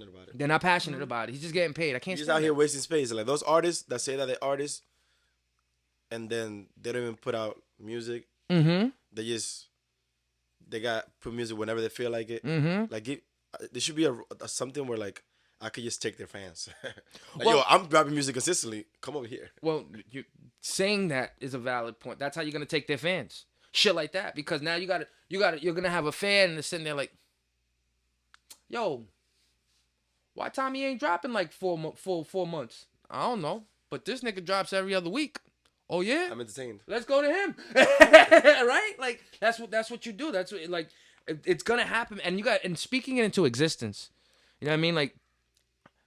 about it. They're not passionate about it. He's just getting paid. I can't He's just stand out here that. wasting space. Like those artists that say that they're artists and then they don't even put out music. Mm-hmm. They got put music whenever they feel like it. Mm-hmm. Like there should be a something where like I could just take their fans. Like, Well- yo, I'm dropping music consistently. Come over here. Well, you saying that is a valid point. That's how you're gonna take their fans. Shit like that, because now you're gonna have a fan that's sitting there like, yo, why Tommy ain't dropping like 4 months? I don't know, but this nigga drops every other week. Oh yeah, I'm entertained. let's go to him. Right? Like that's what you do. That's what, like it's gonna happen, and speaking it into existence. You know what I mean? Like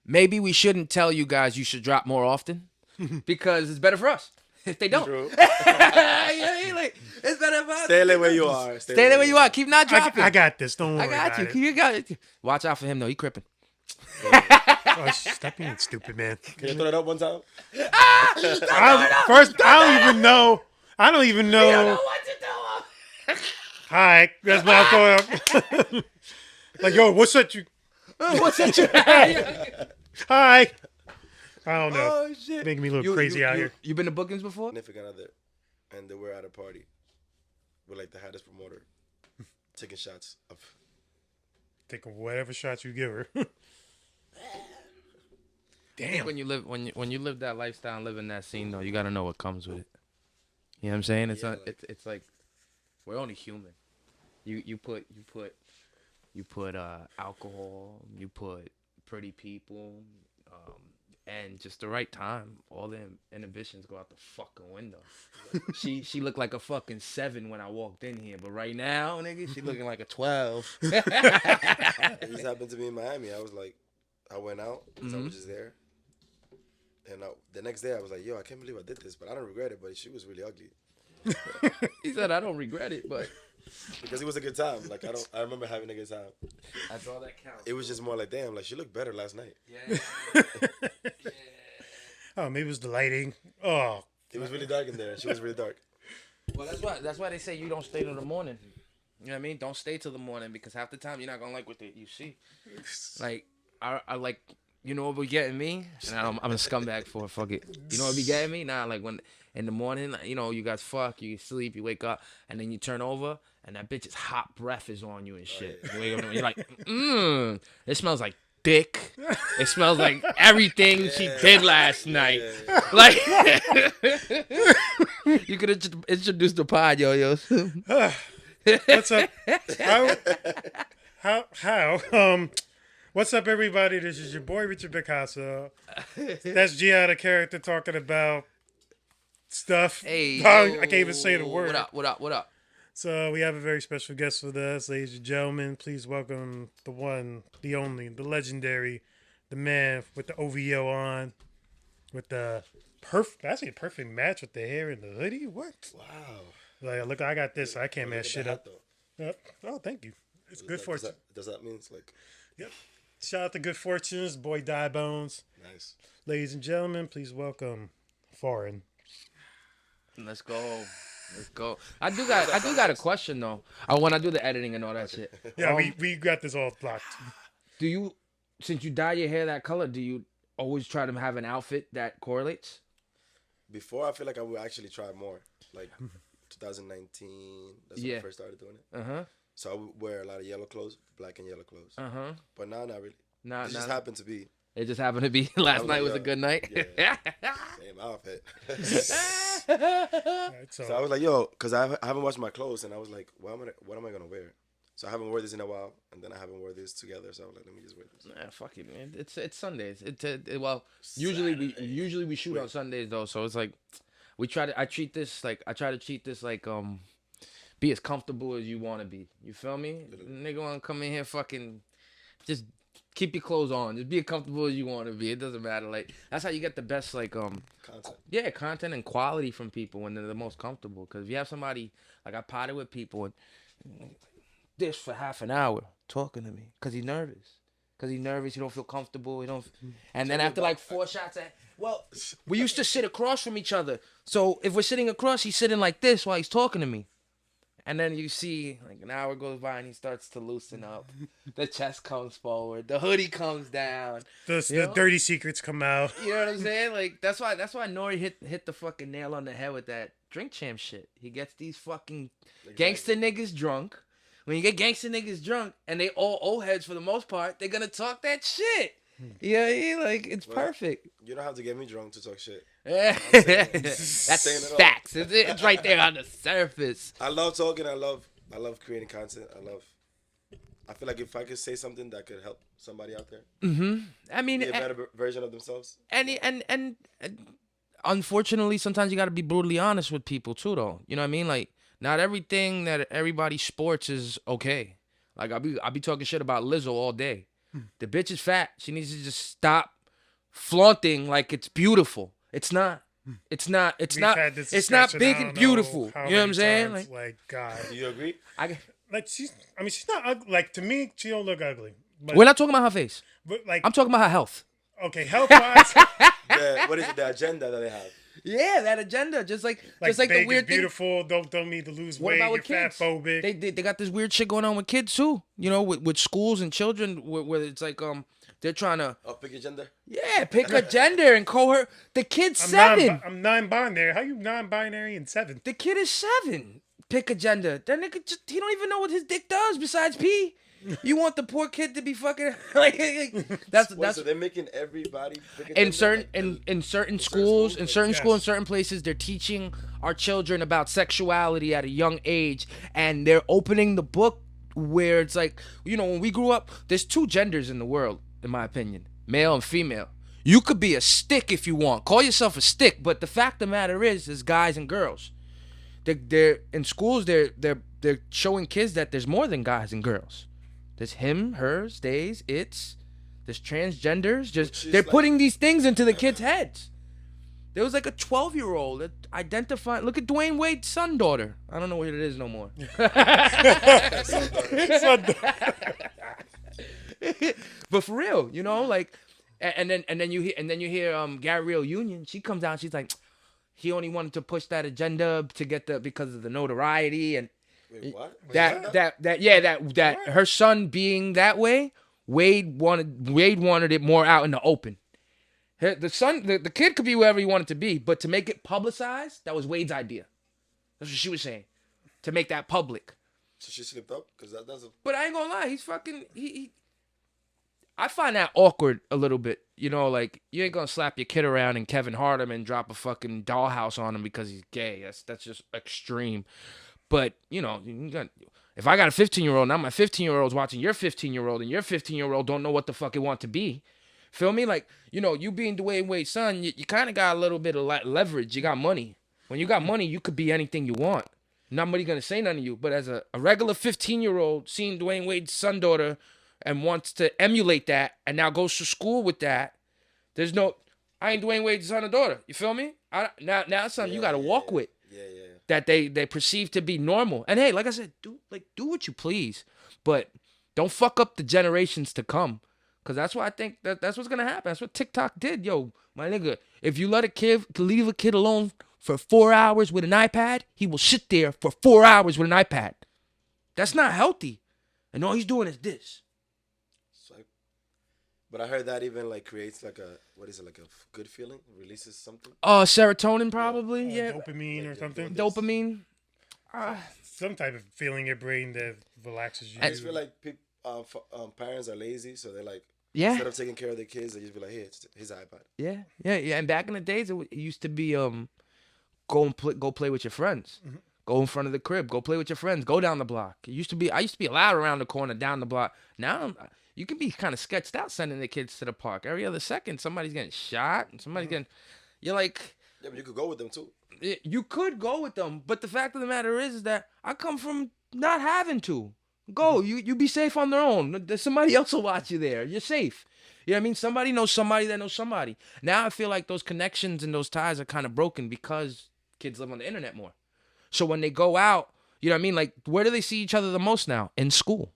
maybe we shouldn't tell you guys you should drop more often because it's better for us if they don't. True. Yeah, like it's better for us. Stay there where you are. Stay there where you are. Keep not dropping. I got this. Don't worry I got about you. it. You got it. Watch out for him though. He crippin'. Oh, stop being stupid, man. Can you throw it up one time? First, I don't even know. I don't even You don't know know. what to do. Hi, that's what I'm throwing up. Like, yo, what's that? You? What's that? You? Hi. I don't know. Oh shit! Making me look crazy out here. You been to bookings before? Significant other, and they were at a party with like the hottest promoter, taking shots of. Take whatever shot you give her. I think when you live that lifestyle and live in that scene though, you gotta know what comes with it. You know what I'm saying? It's Yeah, not. like- It's like we're only human. You put alcohol. You put pretty people, and just the right time. All the inhibitions go out the fucking window. She looked like a fucking 7 when I walked in here, but right now, nigga, she looking like a 12. It just happened to me in Miami. I was like, I went out, so I was just there. And the next day, I was like, yo, I can't believe I did this, but I don't regret it. But she was really ugly He said, "I don't regret it, but because it was a good time. Like I remember having a good time. that's all that counts." It was just more like, damn, like she looked better last night. Yeah. Oh, maybe it was the lighting. Oh, It was really dark in there. She was really dark. Well, that's why they say you don't stay till the morning. You know what I mean? Don't stay till the morning because half the time you're not gonna like what you see. Like I like, you know what be getting me? And I'm a scumbag for it. Fuck it. You know what be getting me? Nah, like when in the morning, you know, you guys fuck, you sleep, you wake up, and then you turn over, and that bitch's hot breath is on you and shit. You wake up and you're like, it smells like dick. It smells like everything she did last night. Like, you could introduce the pod, yo-yos. what's up? How? What's up, everybody? This is your boy Richard Picasso. That's GILLY character talking about stuff. Hey, I can't even say the word. What up? So we have a very special guest with us, ladies and gentlemen. Please welcome the one, the only, the legendary, the man with the OVO on, with the actually a perfect match with the hair and the hoodie. What? Wow. Like, look, I got this. I can't Look mess at shit the up. hat, though. Yep. Oh, thank you. It's good fortune. Does that mean it's like Yep. Shout out to Good Fortunes, boy Die Bones. nice? Ladies and gentlemen, please welcome Phoreign. Let's go. I do got a question though. When I do the editing and all that shit. Yeah, we got this all blocked. Do you, since you dye your hair that color, do you always try to have an outfit that correlates? Before I feel like I would actually try more. Like 2019, that's when Yeah. I first started doing it. Uh huh. So I would wear a lot of yellow clothes, black and yellow clothes. Uh huh. But now, not really. Nah, It just happened to be It just happened to be last was night like, was a yo, good night. yeah. same outfit. All right, So I was like, yo, because I haven't washed my clothes, and I was like, what am I gonna wear? So I haven't worn this in a while, and then I haven't worn this together. So I was like, let me just wear this. Nah, fuck it, man. It's Sundays. Well, usually we shoot on Sundays though, so it's like I try to treat this like be as comfortable as you want to be. You feel me? Nigga want to come in here fucking just keep your clothes on. Just be as comfortable as you want to be. It doesn't matter. Like that's how you get the best Content. content and quality from people when they're the most comfortable. Because if you have somebody like I potted with people and this for half an hour talking to me because he's nervous. He don't feel comfortable. He don't. And then after like 4 shots, we used to sit across from each other. So if we're sitting across, he's sitting like this while he's talking to me. And then you see, like, an hour goes by and he starts to loosen up. The chest comes forward. The hoodie comes down. The dirty secrets come out. You know what I'm saying? Like, that's why Nori hit the fucking nail on the head with that Drink Champ shit. He gets these fucking gangster niggas drunk. When you get gangster niggas drunk, and they all old heads for the most part, they're gonna talk that shit. Yeah, like, it's perfect. You don't have to get me drunk to talk shit. That's facts. It's right there on the surface. I love talking. I love creating content. I feel like if I could say something that could help somebody out there, I mean, be a better version of themselves. And unfortunately, sometimes you got to be brutally honest with people too, though. You know what I mean? Like, not everything that everybody sports is okay. Like, I'll be talking shit about Lizzo all day. The bitch is fat. She needs to just stop flaunting like it's beautiful. It's not. It's not big and beautiful. You know what I'm saying? Like God. Do you agree? She's not ugly. Like, to me, she don't look ugly. But, we're not talking about her face. But like, I'm talking about her health. Okay, health wise. What is it? The agenda that they have. Yeah, that agenda. Just like the weird thing. Beautiful. Don't need to lose weight. About You're with kids? Fat phobic. They got this weird shit going on with kids too. You know, with schools and children, where it's like they're trying to pick a gender. Yeah, pick a gender and call her. The kid's 7. I'm non-binary. How you non-binary and 7? The kid is 7. Pick a gender. That nigga he don't even know what his dick does besides pee. You want the poor kid to be fucking like that's so they're making everybody pick a in gender? in certain schools, in certain places, they're teaching our children about sexuality at a young age, and they're opening the book where it's like, you know, when we grew up, there's 2 genders in the world, in my opinion, male and female. You could be a stick if you want, call yourself a stick, but the fact of the matter is guys and girls. They're in schools. They're showing kids that there's more than guys and girls. There's him, hers, theys, it's. There's transgenders. They're putting these things into the kids' heads. There was like a 12-year-old that identified. Look at Dwayne Wade's son daughter. I don't know what it is no more. But for real, you know, like, and then you hear Gabrielle Union. She comes out. She's like, he only wanted to push that agenda to get because of the notoriety and. Wait, what? That her son being that way, Wade wanted it more out in the open. The kid could be wherever he wanted to be, but to make it publicized, that was Wade's idea. That's what she was saying, to make that public. So she slipped up because that doesn't. But I ain't gonna lie, he's fucking I find that awkward a little bit. You know, like, you ain't gonna slap your kid around and Kevin Hardeman drop a fucking dollhouse on him because he's gay. That's just extreme. But, you know, if I got a 15-year-old, now my 15-year-old's watching your 15-year-old, and your 15-year-old don't know what the fuck it want to be. Feel me? Like, you know, you being Dwayne Wade's son, you kind of got a little bit of leverage. You got money. When you got money, you could be anything you want. Nobody gonna say nothing to you. But as a regular 15-year-old seeing Dwayne Wade's son daughter and wants to emulate that and now goes to school with that, there's no, I ain't Dwayne Wade's son or daughter. You feel me? Now it's something you got to walk with. Yeah. That they perceive to be normal. And hey, like I said, do what you please, but don't fuck up the generations to come. Cause that's what I think that's what's gonna happen. That's what TikTok did. Yo, my nigga, if you leave a kid alone for 4 hours with an iPad, he will sit there for 4 hours with an iPad. That's not healthy. And all he's doing is this. But I heard that even like creates like a good feeling, releases something. Serotonin probably, yeah. Dopamine or something. Dopamine. Some type of feeling in your brain that relaxes you. I just feel like parents are lazy, so they're like, yeah. Instead of taking care of their kids, they just be like, hey, it's his iPad. Yeah. And back in the days, it used to be go play with your friends. Mm-hmm. Go in front of the crib. Go play with your friends. Go down the block. I used to be allowed around the corner, down the block. Now you can be kind of sketched out sending the kids to the park. Every other second, somebody's getting shot and somebody's getting. You're like. Yeah, but you could go with them too. You could go with them, but the fact of the matter is that I come from not having to. Go. You be safe on their own. Somebody else will watch you there. You're safe. You know what I mean? Somebody knows somebody that knows somebody. Now I feel like those connections and those ties are kind of broken because kids live on the internet more. So when they go out, you know what I mean? Like, where do they see each other the most now? In school.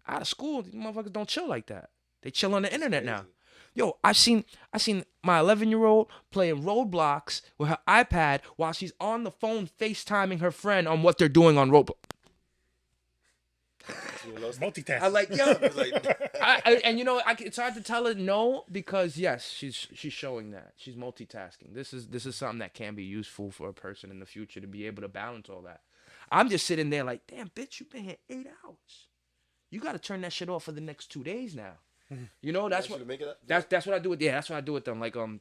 Out of school, these motherfuckers don't chill like that. They chill on the internet now. Yo, I seen my 11-year-old playing Roblox with her iPad while she's on the phone FaceTiming her friend on what they're doing on Roblox. You lost it? Multitasking. I like, yo. I was like, And you know, it's hard to tell her no because yes, she's showing that she's multitasking. This is something that can be useful for a person in the future to be able to balance all that. I'm just sitting there like, damn, bitch, you've been here 8 hours. You got to turn that shit off for the next 2 days now. You know, that's what that's what I do with. Yeah, that's what I do with them. Like, I'm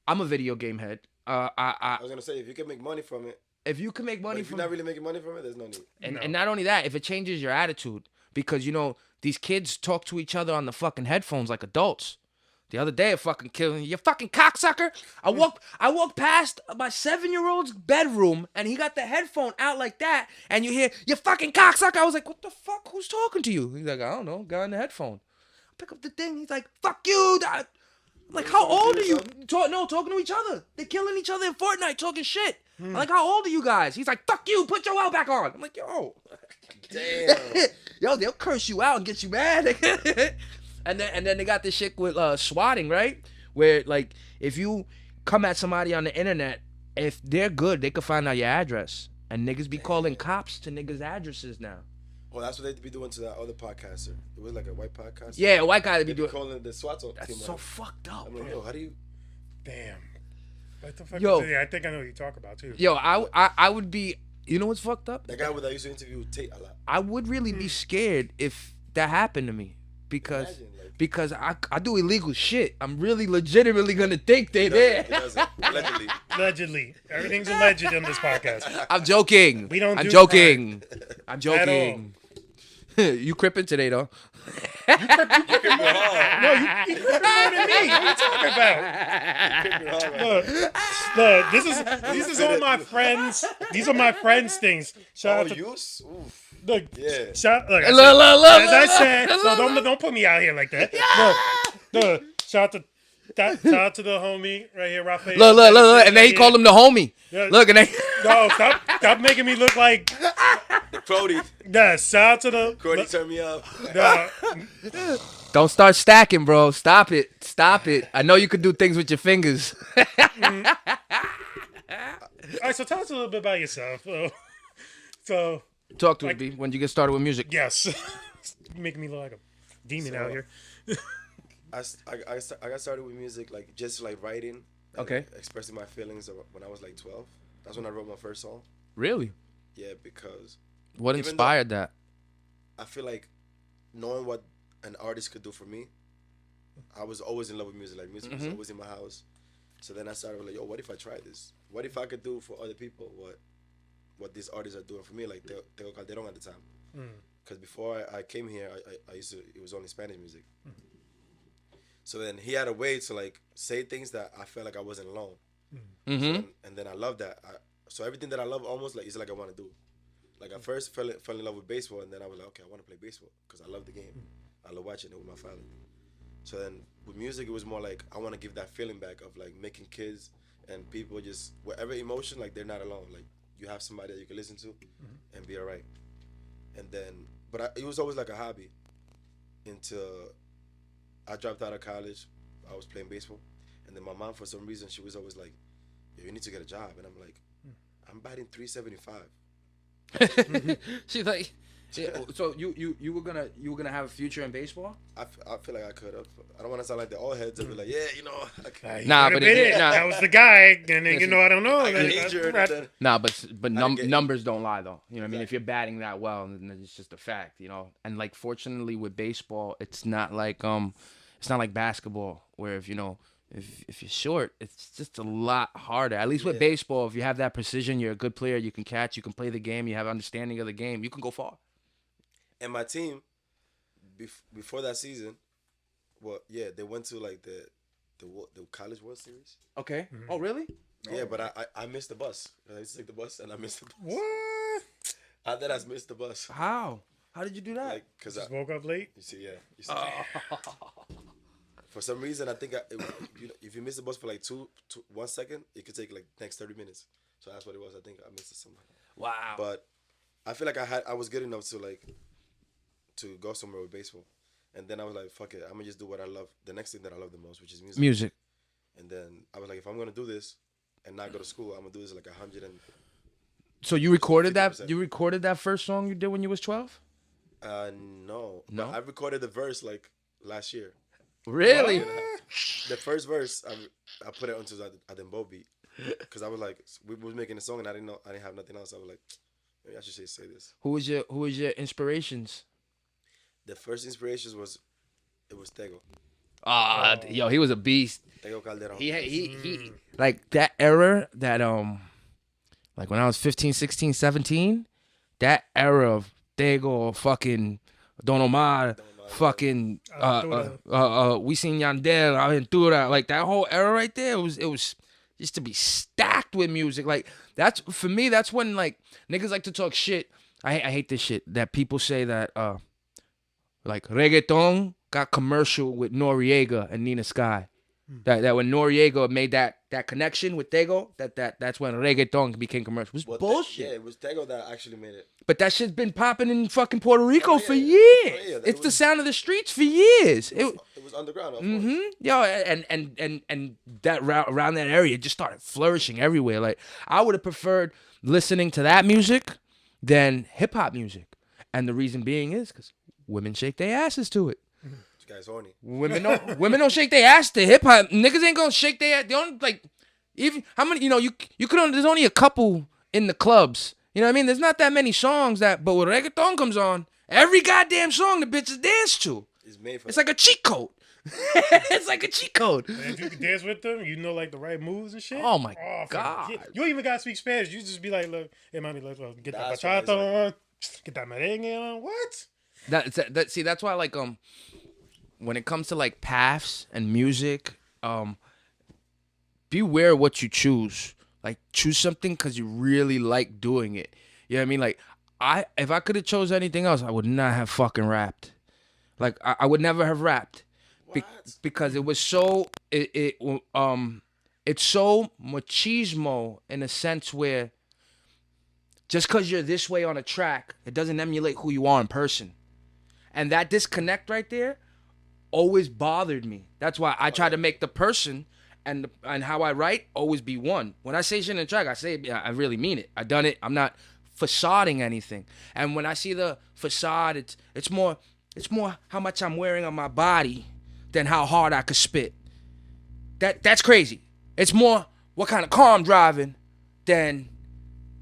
a video game head. I was gonna say, if you can make money from it, If you can make money if from you're not really making money from it, there's no need. and not only that, if it changes your attitude, because you know these kids talk to each other on the fucking headphones like adults. The other day, I fucking killing you, fucking cocksucker. I walked past my 7-year-old's bedroom, and he got the headphone out like that, and you hear you fucking cocksucker. I was like, what the fuck? Who's talking to you? He's like, I don't know, guy in the headphone. I pick up the thing. He's like, fuck you. I'm like, how old are you? Talking to each other. They're killing each other in Fortnite, talking shit. I'm like, how old are you guys? He's like, fuck you. Put your well back on. I'm like, yo. Damn. Yo, they'll curse you out and get you mad. And then they got this shit with swatting, right? Where like if you come at somebody on the internet, if they're good, they could find out your address. And niggas be calling cops to niggas' addresses now. Well, that's what they be doing to that other podcaster. It was like a white podcaster. Yeah, a white guy They be be doing. calling the SWAT team. That's so out. fucked up. I'm like, yo, how do you? Damn. What the fuck? Yo. I think I know what you talk about too. Yo, I would be. You know what's fucked up? That guy that I used to interview Tate a lot. I would really be scared if that happened to me because. Imagine, like, Because I do illegal shit. I'm really legitimately gonna think they there. He doesn't. Allegedly. Allegedly. Everything's alleged on this podcast. I'm joking. We don't I'm do joking. I'm At joking. You crippin' today though? No, you crippin' more than me. What are you talking about? Look, this is all my friends. These are my friends' things. Shout out to YO-YOS? Oof. look. Yeah. Look, Look, look, as I said, no, don't put me out here like that. Look, shout out to the homie right here, Raphael. Look, and then he called him the homie. Yeah. Look, and then No, stop making me look like. The Crody. Nah, shout out to the. Crody turned me up. don't start stacking, bro. Stop it. I know you could do things with your fingers. All right, so tell us a little bit about yourself. So Talk to us, B. When did you get started with music? yes, you're making me look like a demon out here. I got started with music like just like writing. And, Okay. like, expressing my feelings when I was like 12. That's when I wrote my first song. Really? Yeah, because What Even inspired that? I feel like knowing what an artist could do for me, I was always in love with music. Like music was always in my house. So then I started like, yo, what if I try this? What if I could do for other people what these artists are doing for me? Like Teo Calderon at the time. Because before I came here, I used to, it was only Spanish music. So then he had a way to like say things that I felt like I wasn't alone. Mm-hmm. And then I love that. So everything that I love almost like is like I want to do. Like I first fell in love with baseball, and then I was like, okay, I want to play baseball because I love the game. I love watching it with my family. So then with music, it was more like I want to give that feeling back of like making kids and people just whatever emotion, like they're not alone. Like you have somebody that you can listen to and be alright. And then, but it was always like a hobby until I dropped out of college. I was playing baseball, and then my mom, for some reason, she was always like, "Yo, you need to get a job," and I'm like, "I'm batting .375." She's like, so you were gonna have a future in baseball? I feel like I could have. I don't want to sound like the old heads and be like, yeah, you know. Nah, But but that was the guy, and then, I don't know. I got injured. And then, Nah, but get- numbers don't lie though. You know what I mean? Exactly. If you're batting that well, then it's just a fact, And like fortunately with baseball, it's not like basketball where if you're short, it's just a lot harder. At least with baseball, if you have that precision, you're a good player, you can catch, you can play the game, you have understanding of the game, you can go far. and my team, before that season, well, yeah, they went to like the College World Series. Okay. Oh, really? Yeah, but I missed the bus. I used to take the bus, and I missed the bus. What? I thought I missed the bus. How? How did you do that? Like, cause Just woke up late. you see, for some reason, I think if you miss the bus for like 1 second, it could take like next 30 minutes. So that's what it was. I think I missed it somehow. Wow. But I feel like I was good enough to go somewhere with baseball. And then I was like, fuck it, I'm gonna just do what I love. The next thing that I love the most, which is music. Music. And then I was like, if I'm gonna do this and not go to school, I'm gonna do this like 100 and So you recorded that? 50%. You recorded that first song you did when you was 12? No. No? But I recorded the verse like last year. Really? The first verse, I put it onto the Adembo beat because I was like, we was making a song and I didn't have nothing else. I was like, maybe I should say this. Who was your inspirations? The first inspirations was Tego. Yo, he was a beast. Tego Calderon. He like that era that like when I was 15, 16, 17, that era of Tego, fucking Don Omar, fucking Wisin Yandel, Aventura, like that whole era right there, it was just to be stacked with music. Like that's for me, that's when like niggas like to talk shit. I hate this shit that people say that like reggaeton got commercial with Noriega and Nina Sky. That when Noriega made that connection with Tego, that's when reggaeton became commercial. It was bullshit. Yeah, it was Tego that actually made it. But that shit's been popping in fucking Puerto Rico for years. It's the sound of the streets for years. It was underground. Of course. Yo, and that around that area it just started flourishing everywhere. Like I would have preferred listening to that music than hip hop music, and the reason being is because women shake their asses to it. This guy's horny. Women don't shake their ass to hip hop. Niggas ain't gonna shake their ass. They don't like even how many you could only, there's only a couple in the clubs. You know what I mean? There's not that many songs but when reggaeton comes on, every goddamn song the bitches dance to. It's like a cheat code. It's like a cheat code. And if you can dance with them, you know like the right moves and shit. Oh my god! You don't even gotta speak Spanish. You just be like, look, hey, mommy, look, get that bachata on, get that merengue on. What? That's why like when it comes to like paths and music, beware what you choose. Like choose something because you really like doing it. You know what I mean? Like if I could have chose anything else, I would not have fucking rapped. Like I would never have rapped. Because it was so it's so machismo in a sense where just because you're this way on a track, it doesn't emulate who you are in person. And that disconnect right there always bothered me. That's why I try to make the person and how I write always be one. When I say shit in a track, I say it, I really mean it. I done it. I'm not facading anything. And when I see the facade, it's more how much I'm wearing on my body than how hard I could spit. That's crazy. It's more what kind of car I'm driving than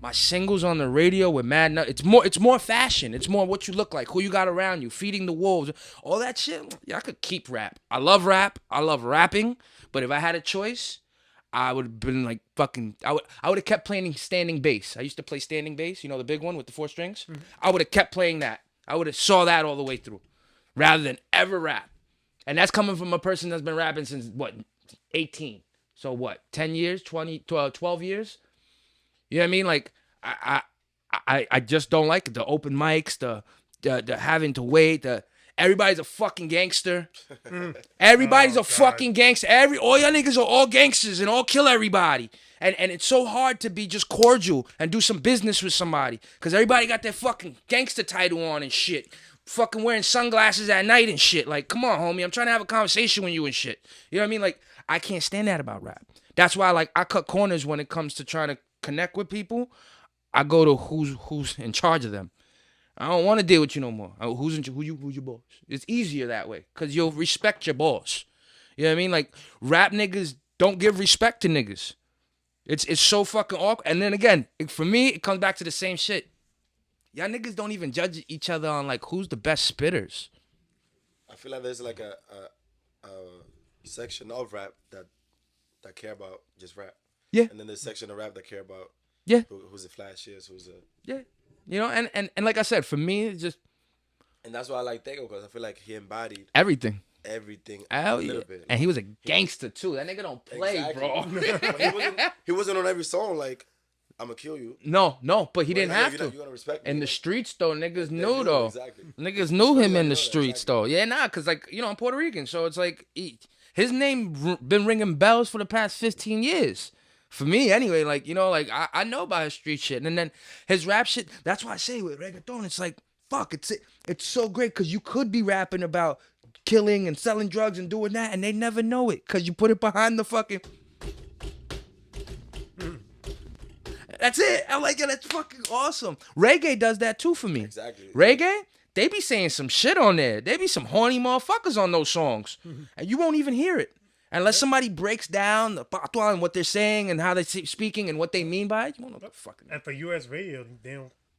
my singles on the radio with mad nut. It's more fashion. It's more what you look like, who you got around you, feeding the wolves, all that shit. Yeah, I could keep rap. I love rap. I love rapping. But if I had a choice, I would have been like fucking. I would have kept playing standing bass. I used to play standing bass. You know the big one with the 4 strings. Mm-hmm. I would have kept playing that. I would have saw that all the way through, rather than ever rap. And that's coming from a person that's been rapping since, 18. So what, 10 years, 12 years? You know what I mean? Like, I just don't like it. The open mics, the having to wait, everybody's a fucking gangster. Everybody's a fucking gangster. All y'all niggas are all gangsters and all kill everybody. And it's so hard to be just cordial and do some business with somebody. Because everybody got their fucking gangster title on and shit. Fucking wearing sunglasses at night and shit. Like, come on, homie. I'm trying to have a conversation with you and shit. You know what I mean? Like, I can't stand that about rap. That's why, like, I cut corners when it comes to trying to connect with people. I go to who's in charge of them. I don't want to deal with you no more. Who's your boss? It's easier that way because you'll respect your boss. You know what I mean? Like, rap niggas don't give respect to niggas. It's so fucking awkward. And then again, for me, it comes back to the same shit. Y'all niggas don't even judge each other on like who's the best spitters. I feel like there's like a section of rap that care about just rap. Yeah. And then there's a section of rap that care about who's the flashiest, yeah. You know, and like I said, for me, it's just. And that's why I like Tego because I feel like he embodied everything. A little bit. And he was a gangster too. That nigga don't play, bro. he wasn't on every song like I'm gonna kill you. No, but he didn't have to. You're gonna respect me. In the streets though, niggas knew though. Exactly. Niggas knew him in the streets though. Yeah, cause like I'm Puerto Rican, so it's like his name been ringing bells for the past 15 years. For me, anyway, like like I know about his street shit, and then his rap shit. That's why I say with reggaeton, it's like fuck. It's so great because you could be rapping about killing and selling drugs and doing that, and they never know it because you put it behind the fucking. That's it. I'm like, yeah, that's fucking awesome. Reggae does that too for me. Exactly. Reggae, they be saying some shit on there. They be some horny motherfuckers on those songs, and you won't even hear it unless somebody breaks down the patois and what they're saying and how they're speaking and what they mean by it. You won't know what the fucking. And for U.S. radio, they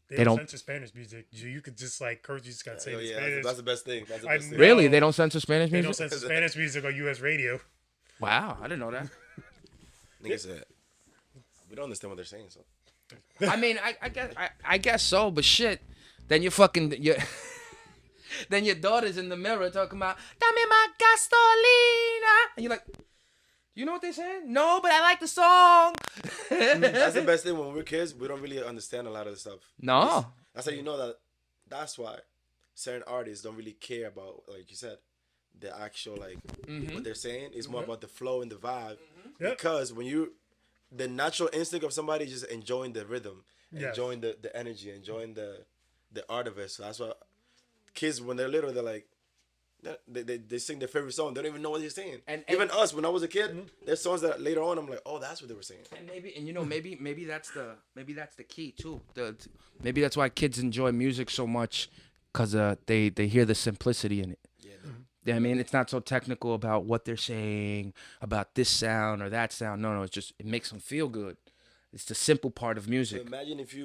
They don't don't- censor Spanish music. You could just like curse. You just gotta say Oh, it in yeah, Spanish. that's the best thing. That's the I best thing. know. Really, they don't censor Spanish They music. don't censor Spanish music on U.S. radio. Wow, I didn't know that. Niggas said, we don't understand what they're saying, so. I mean, I guess so, but shit. Then then your daughter's in the mirror talking about "Dame más gasolina," and you're like, you know what they're saying? No, but I like the song. That's the best thing. When we're kids, we don't really understand a lot of the stuff. No. That's how you know that. That's why certain artists don't really care about, like you said, the actual like what they're saying. It's more about the flow and the vibe. Yep. Because when the natural instinct of somebody is just enjoying the rhythm, Yes. enjoying the energy, enjoying the art of it. So that's why kids, when they're little, they're like, they sing their favorite song. They don't even know what they're saying. And even us, when I was a kid, there's songs that later on I'm like, oh, that's what they were saying. And maybe that's the key too. Maybe that's why kids enjoy music so much, cause they hear the simplicity in it. Yeah, I mean, it's not so technical about what they're saying, about this sound or that sound. No, it's just it makes them feel good. It's the simple part of So music. imagine if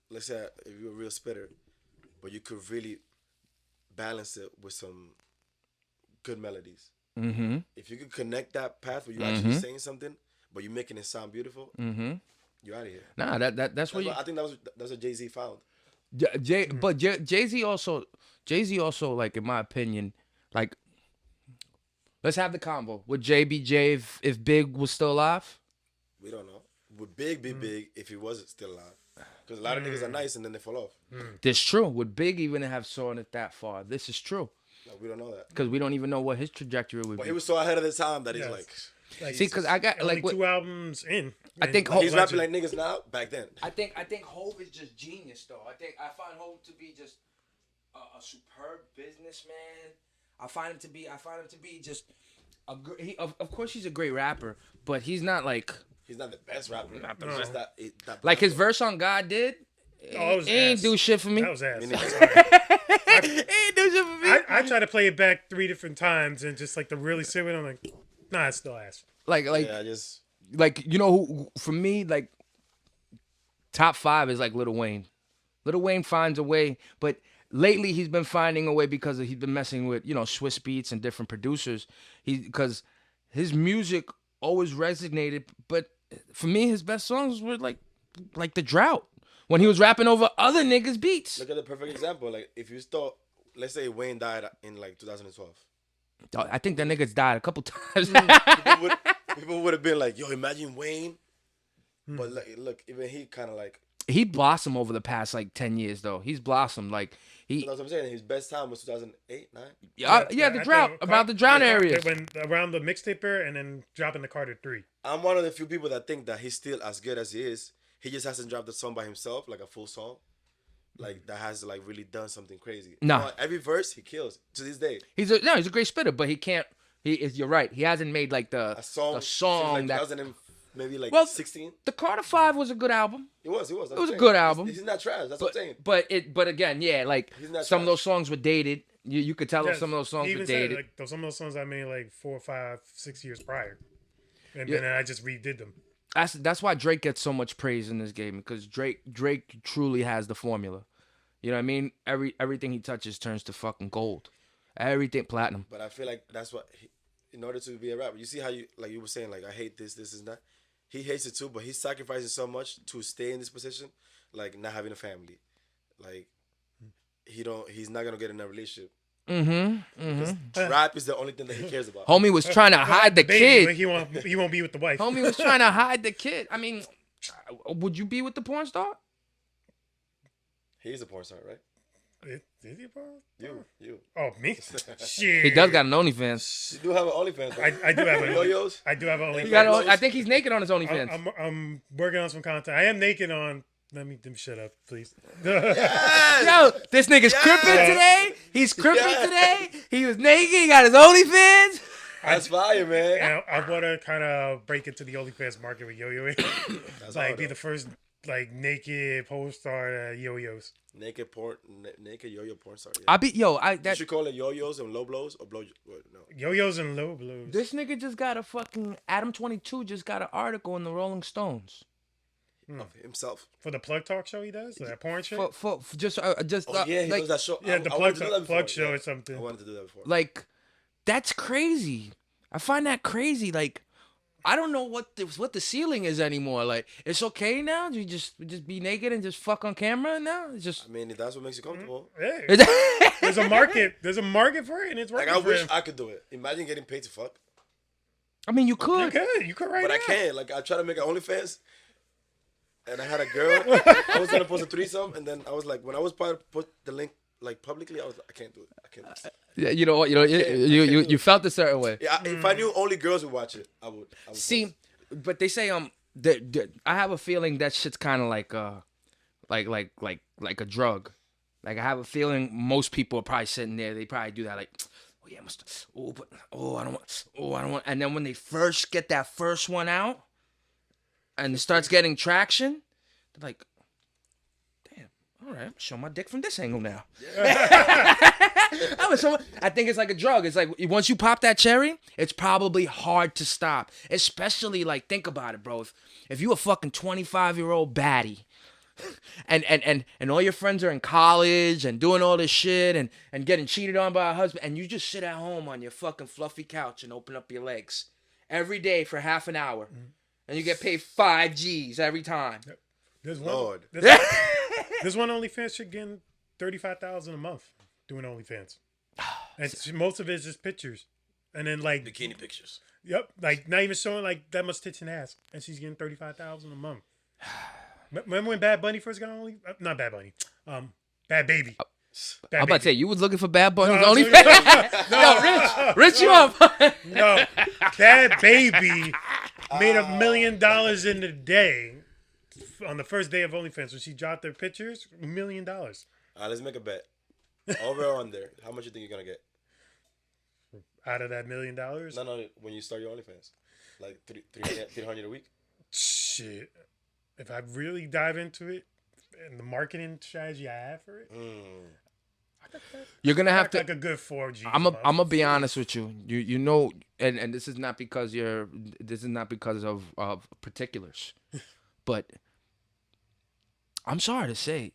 let's say, if you're a real spitter, but you could really balance it with some good melodies. Mm-hmm. If you could connect that path where you're actually saying something, but you're making it sound beautiful, you're out of here. Nah, that's what you. I think that's what Jay-Z found. But Jay-Z also, like in my opinion, like, let's have the convo. Would Jay be Jay if Big was still alive? We don't know. Would Big be big if he wasn't still alive? Because a lot of niggas are nice and then they fall off. This true. Would Big even have sawn it that far? This is true. Like, we don't know that. Because we don't even know what his trajectory would But be. he was so ahead of his time that he's Yes. like See, because I got Only like what, 2 albums in. I think And he's Legend. rapping like niggas now. Back then, I think Hov is just genius though. I find Hov to be just a superb businessman. I find him to be just of course he's a great rapper, but he's not like he's not the best rapper. Not the It's best. just that like his verse on God did. Oh, it was ain't ass. do shit for me. That was ass. Me neither. Ain't do shit for me. I tried to play it back 3 different times and just like to really sit with it. I'm like, nah, it's still ass. like Yeah, I just like you know who for me like top 5 is like Lil Wayne. Lil Wayne finds a way, but lately he's been finding a way because he's been messing with Swiss Beats and different producers. Because his music always resonated, but for me his best songs were like The Drought when he was rapping over other niggas' beats. look at the perfect example. Like if you thought, let's say Wayne died in like 2012, I think that niggas died a couple times. people would have been like, yo, imagine Wayne. But look, even he kind of like. He blossomed over the past like 10 years though. He's blossomed like he. That's what I'm saying. His best time was 2008, 9. Yeah, The I Drought, think about the drought areas. When around the mixtape era and then dropping the Carter 3. I'm one of the few people that think that he's still as good as he is. He just hasn't dropped a song by himself, like a full song, like that has like really done something crazy. Nah. Every verse he kills to this day. He's a great spitter, but he can't. You're right. He hasn't made like the A song song like that 2000 and maybe like Well, 16. the Carter 5 was a good album. It was. It was a good album. He's not trash. That's what I'm saying. But again, yeah, like He's not some of trash. those songs were dated. You could tell Yes, if some of those songs he were even said, dated. like, some of those songs I made like 4, 5, 6 years prior. And Yeah. then I just redid them. That's why Drake gets so much praise in this game, because Drake truly has the formula. You know what I mean? Everything he touches turns to fucking gold. Everything platinum. But I feel like that's what, in order to be a rapper, you see how you were saying, like, I hate this and that. He hates it too, but he's sacrificing so much to stay in this position, like not having a family. Like, he's not going to get in a relationship. Rap is the only thing that he cares about. Homie was trying to hide the Baby, but kid. he won't be with the wife. Homie was trying to hide the kid. I mean, would you be with the porn star? He's a porn star, right? Is he a porn? You. Oh, me? Shit. He does got an OnlyFans. You do have an OnlyFans, right? I do have a Yo-Yos? I do have an He OnlyFans. got I think he's naked on his OnlyFans. I'm working on some content. I am naked on. Let me shut up, please. Yo, this nigga's crippin' today. He's crippin' today. He was naked. He got his OnlyFans. That's fire, man. And I want to kind of break into the OnlyFans market with Yo-Yo. That's Like hard, be though. the first like naked porn star yo-yos. Naked yo-yo porn star. Yeah. I be yo. You should call it yo-yos and low blows or blow. No. Yo-yos and low blows. This nigga just got a fucking Adam 22 just got an article in the Rolling Stones. Of himself. For the plug talk show he does? That porn shit? For just Oh yeah, he like, does that show. Yeah, I the wanted to do that plug before. show Yeah. or something. I wanted to do that before. like that's crazy. I find that crazy. Like I don't know what the ceiling is anymore. Like it's okay now. You just be naked and just fuck on camera now. It's just. I mean, if that's what makes you comfortable. Hey, there's a market. There's a market for it, and it's Like working I wish him. I could do it. Imagine getting paid to fuck. I mean, you could. You could right But now. I can't. Like I tried to make an OnlyFans, and I had a girl. I was gonna post a threesome, and then I was like, when I was part of put the link like publicly, I was like, I can't do it. I can't. Do it. Yeah, you know what? You felt a certain way. Yeah, if I knew only girls would watch it, I would See, post. but they say I have a feeling that shit's kind of like a drug. Like I have a feeling most people are probably sitting there. They probably do that. Like, oh yeah, I don't want. And then when they first get that first one out, and it starts getting traction, they're like, damn, all right, I'm show my dick from this angle now. I think it's like a drug. It's like once you pop that cherry, it's probably hard to stop. Especially like think about it, bro. If you a fucking 25-year-old baddie, and all your friends are in college and doing all this shit and getting cheated on by a husband, and you just sit at home on your fucking fluffy couch and open up your legs every day for half an hour, and you get paid 5 G's every time. There's one. Lord. There's one OnlyFans chick getting $35,000 a month doing OnlyFans, and most of it is just pictures, and then like Bikini pictures. Yep, like not even showing like that much tits and ass, and she's getting $35,000 a month. Remember when Bad Bunny first got only? Not Bad Bunny. Bad Baby. I'm about to say you was looking for Bad Bunny's No, OnlyFans. Yo, Rich, you up? No, Bad Baby made $1 million in a day on the first day of OnlyFans when she dropped their pictures. $1 million. All right, let's make a bet. Over or under? How much you think you're gonna get? Out of that $1 million? No. When you start your OnlyFans, like 300 a week. Shit. If I really dive into it and the marketing strategy I have for it, You're gonna have to. like a good 4G. I'm gonna be honest with you. You know, and this is not because of particulars, but I'm sorry to say,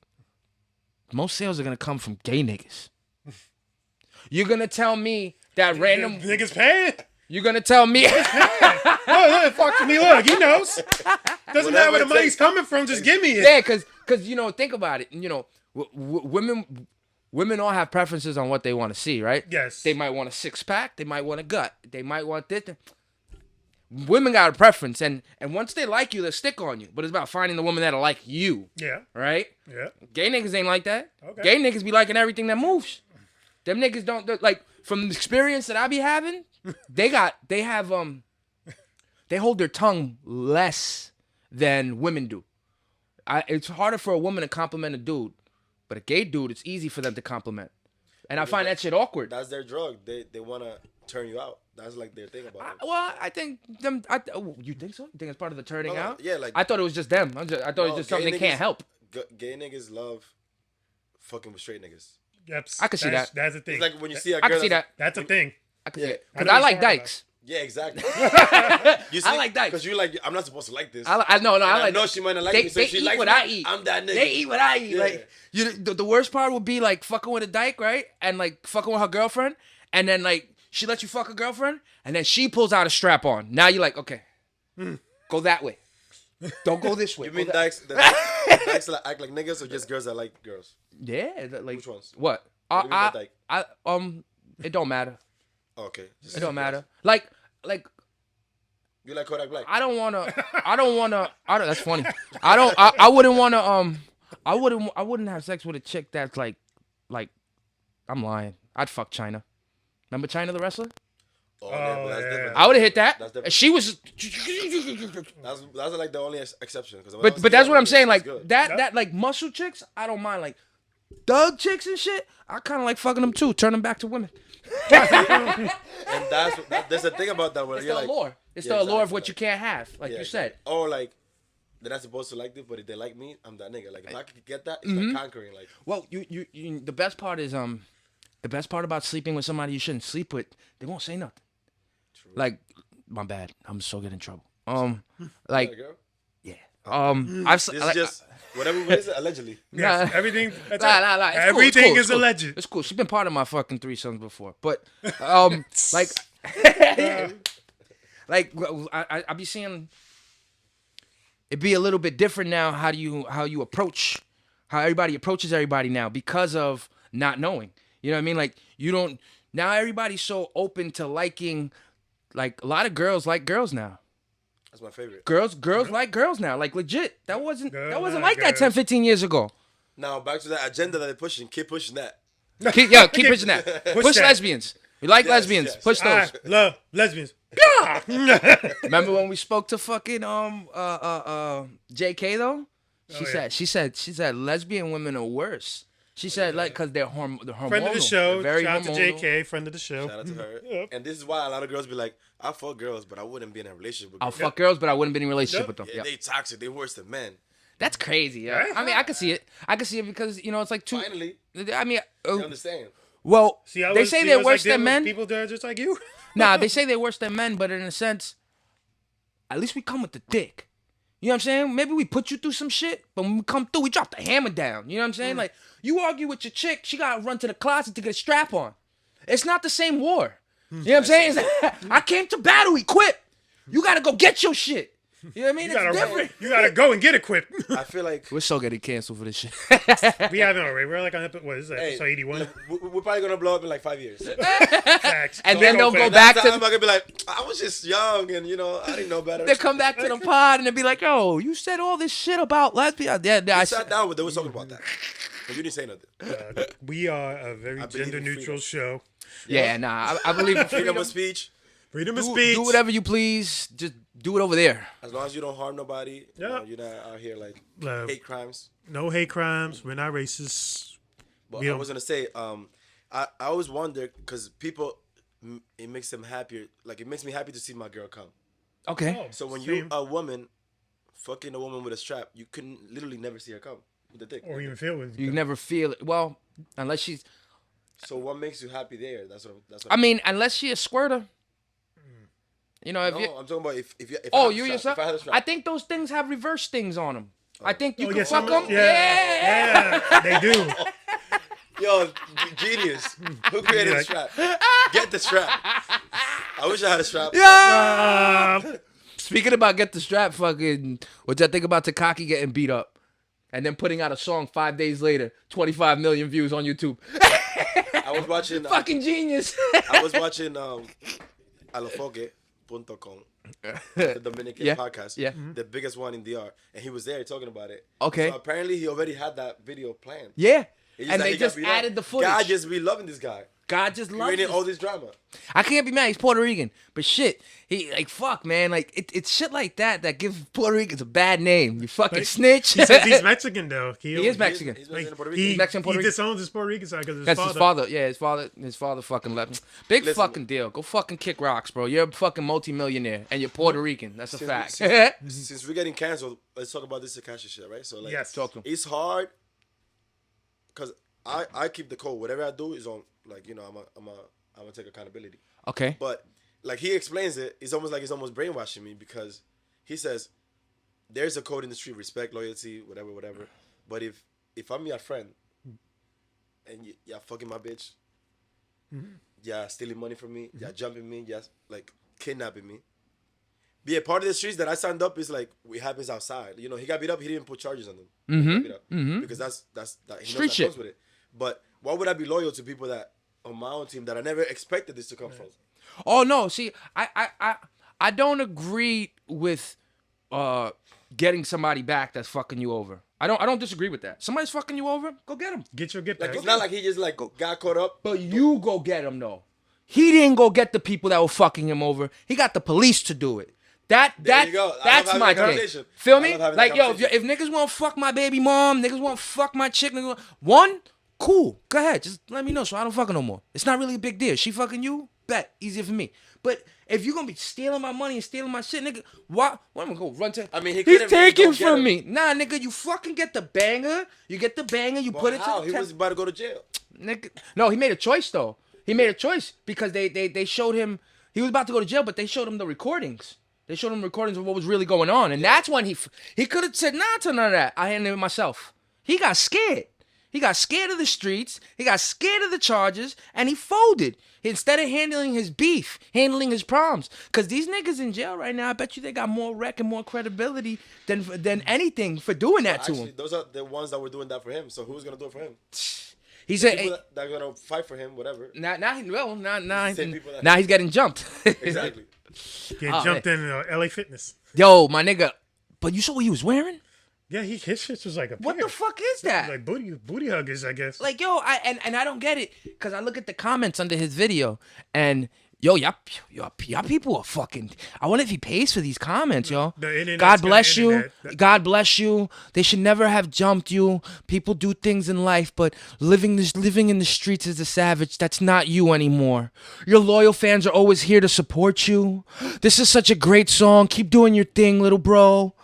most sales are gonna come from gay niggas. You're gonna tell me that random niggas paying? You're gonna tell me? Oh, fuck me, look, he knows. Doesn't matter where the money's coming from, just give me it. Yeah, cause you know, think about it. You know, women all have preferences on what they want to see, right? Yes. They might want a 6-pack. They might want a gut. They might want this. Women got a preference, and once they like you, they'll stick on you. But it's about finding the woman that'll like you. Yeah. Right? Yeah. Gay niggas ain't like that. Okay. Gay niggas be liking everything that moves. Them niggas don't like from the experience that I be having. They hold their tongue less than women do. It's harder for a woman to compliment a dude, but a gay dude, it's easy for them to compliment. And I find that shit awkward. That's their drug. They want to turn you out. That's like their thing about it. Well, I think them. You think so? You think it's part of the turning No, out? yeah, like I thought it was just them. I thought it was just something they can't help. Gay niggas love fucking with straight niggas. Yep. I can see that. That's a thing. It's like when you see a girl. I can see that. That's a thing. I can Yeah. see it. I Because know I what like you're talking dykes. Yeah, exactly. I like dykes. Because you're like, I'm not supposed to like this. I like I know she might not like me, so they she eat likes what me. I eat. I'm that nigga. They eat what I eat. Yeah. Like the worst part would be like fucking with a dyke, right? And like fucking with her girlfriend, and then like she lets you fuck her girlfriend, and then she pulls out a strap on. Now you're like, okay, go that way. Don't go this way. You mean Go dykes that act like niggas or just girls that like girls? Yeah, like Which ones? What? What do you mean by dyke? It don't matter. Okay. It don't matter. Like. You like Kodak Black? I don't wanna. That's funny. I wouldn't wanna. I wouldn't have sex with a chick that's like. I'm lying. I'd fuck China. Remember China the wrestler? Oh, yeah, but that's yeah. different. I would have hit that. That's And different. she was. That's like the only exception. But that's what I'm saying. Like good. that like muscle chicks, I don't mind. Like thug chicks and shit, I kind of like fucking them too. Turn them back to women. And there's a thing about that where It's you're the like, allure. It's Yeah, the allure of exactly. what you can't have, like yeah, you said. Or like they're not supposed to like this, but if they like me, I'm that nigga. Like if I could get that, it's like conquering. Like Well, you the best part is the best part about sleeping with somebody you shouldn't sleep with, they won't say nothing. True. Like, my bad, I'm so getting in trouble. Like, yeah. I've this like, is just whatever. What is it? Allegedly. Yes, Nah. everything. That's Nah. It's cool, everything it's is cool. alleged. It's cool. She's been part of my fucking threesomes before, but like, like I be seeing it be a little bit different now. How you approach, how everybody approaches everybody now because of not knowing. You know what I mean? Like you don't now. Everybody's so open to liking. Like a lot of girls like girls now. That's my favorite. Girls like girls now. Like legit. That wasn't Girl like that 10, 15 years ago. Now back to that agenda that they're pushing. Keep pushing that. Keep pushing that. Push that. lesbians. We like Yes, lesbians. yes. Push those. I love lesbians. Remember when we spoke to fucking JK though? She said lesbian women are worse. She said like because they're hormonal. Friend of the show. They're very Shout out to hormonal. JK, friend of the show. Shout out to her. Yep. And this is why a lot of girls be like, I fuck girls, but I wouldn't be in a relationship with I'll girls. fuck girls, but I wouldn't be in a relationship Yep. with them. Yeah, Yep. they toxic. They worse than men. That's crazy. Yeah. Right? I mean, I can see it. I can see it because it's like two. Finally, I mean, you understand. well, See, I they was- say see, they're I was like worse than dealing with men. People that are just like you. Nah, they say they're worse than men, but in a sense, at least we come with the dick. You know what I'm saying? Maybe we put you through some shit, but when we come through, we drop the hammer down. You know what I'm saying? Like, you argue with your chick, she gotta run to the closet to get a strap on. It's not the same war. You know what I'm saying? It's like, I came to battle equipped. You gotta go get your shit. You know what I mean? It's different. You gotta go and get equipped. I feel like We're so getting canceled for this shit. We haven't already. We're like on what is that? hey, Episode 81. we're probably gonna blow up in like 5 years. Facts. And then they'll go Facts. back That to time I'm gonna be like, I was just young and I didn't know better. they come back to the pod and they'll be like, "Yo, you said all this shit about lesbian." Yeah, I I sat down with them. They were talking about that, but you didn't say nothing. We are a very I believe gender in neutral freedom. show. Yeah, nah. I believe in Freedom freedom. of speech. Freedom of Do speech. whatever you please. Just do it over there. As long as you don't harm nobody, Yeah. you're not out here like Love. hate crimes. No hate crimes. We're not racist. But We I don't- was gonna say, I always wonder because people, it makes them happier. Like it makes me happy to see my girl come. Okay. Oh, So when same. you a woman, fucking a woman with a strap, you can literally never see her come with the dick. Or even feel it. You never feel it. Well, unless she's. So what makes you happy there? That's what. I mean, unless she a squirter. You know, if no, you. I'm talking about if I Oh, had the you strap, yourself. If I had a strap. I think those things have reverse things on them. I think you Oh, can yeah, fuck some- them. Yeah, they do. Yo, genius. Who created the Like- strap? Get the strap. I wish I had a strap. Speaking about get the strap, fucking. What y'all think about Tekashi getting beat up, and then putting out a song 5 days later, 25 million views on YouTube. I was watching. Fucking genius. I was watching alofoque.com, the Dominican Yeah, podcast, yeah. the biggest one in DR, and he was there talking about it. Okay. So apparently he already had that video planned. Yeah. It's And like they he got just beat up. added the footage. God just be loving this guy. God just loves Creating this. all this drama. I can't be mad. He's Puerto Rican, but shit, he like fuck, man. Like it's shit like that gives Puerto Ricans a bad name. You fucking But snitch. He says he's Mexican though. He is Mexican. He's Like, Mexican, Puerto he, Rican. Mexican, Puerto he Rican. disowns his Puerto Rican side because That's his father. Yeah, his father fucking left him. Big Listen. fucking deal. Go fucking kick rocks, bro. You're a fucking multimillionaire and you're Puerto Rican. That's a fact. Since we're getting canceled, let's talk about this Tekashi shit, right? So like, Yes. Talk to him. it's hard because I keep the code. Whatever I do is on like I'm gonna take accountability. Okay. But like he explains it, it's almost like he's almost brainwashing me because he says there's a code in the street: respect, loyalty, whatever. But if I'm your friend and you're fucking my bitch, you're stealing money from me, you're jumping me, you're like kidnapping me. Be a part of the streets that I signed up is like it happens outside. He got beat up. He didn't put charges on them. He got beat up because that's that he Street knows that shit. comes with it. But why would I be loyal to people that on my own team that I never expected this to come from? Oh no, see, I don't agree with getting somebody back that's fucking you over. I don't disagree with that. Somebody's fucking you over, go get him. Get Like back. it's not like he just like got caught up. But you go get him though. He didn't go get the people that were fucking him over. He got the police to do it. There you go. I That's love my having that thing. conversation. Feel I me? love having Like that yo, conversation. if niggas want to fuck my baby mom, niggas want to fuck my chick, niggas cool. Go ahead, just let me know so I don't fuck her no more. It's not really a big deal. She fucking you, Bet, easier for me. But if you're gonna be stealing my money and stealing my shit, nigga, why? What am I gonna go run to? I mean, he's couldn't really taking go get from him. me. Nah, nigga, you fucking get the banger. You get the banger. You put it How? to the He temp- was about to go to jail. Nigga, no, he made a choice though. He made a choice because they showed him he was about to go to jail, but they showed him the recordings. They showed him recordings of what was really going on, and that's when he could have said nah to none of that. I handled it myself. He got scared. He got scared of the streets. He got scared of the charges, and he folded. Instead of handling his beef, handling his problems. Because these niggas in jail right now, I bet you they got more rec and more credibility than anything for doing that to Actually, him. those are the ones that were doing that for him. So who's gonna do it for him? He said, People that are gonna fight for him, whatever. Same people that- now he's getting jumped. Exactly. Get jumped in LA Fitness. Yo, my nigga, but you saw what he was wearing? Yeah, his shit was like a What pair. the fuck is that? Like booty huggers, I guess. Like, yo, I don't get it, cause I look at the comments under his video, and yo, y'all people are fucking. I wonder if he pays for these comments, yo. The internet's God got bless you. internet. God bless you. They should never have jumped you. People do things in life, but living in the streets as a savage, that's not you anymore. Your loyal fans are always here to support you. This is such a great song. Keep doing your thing, little bro.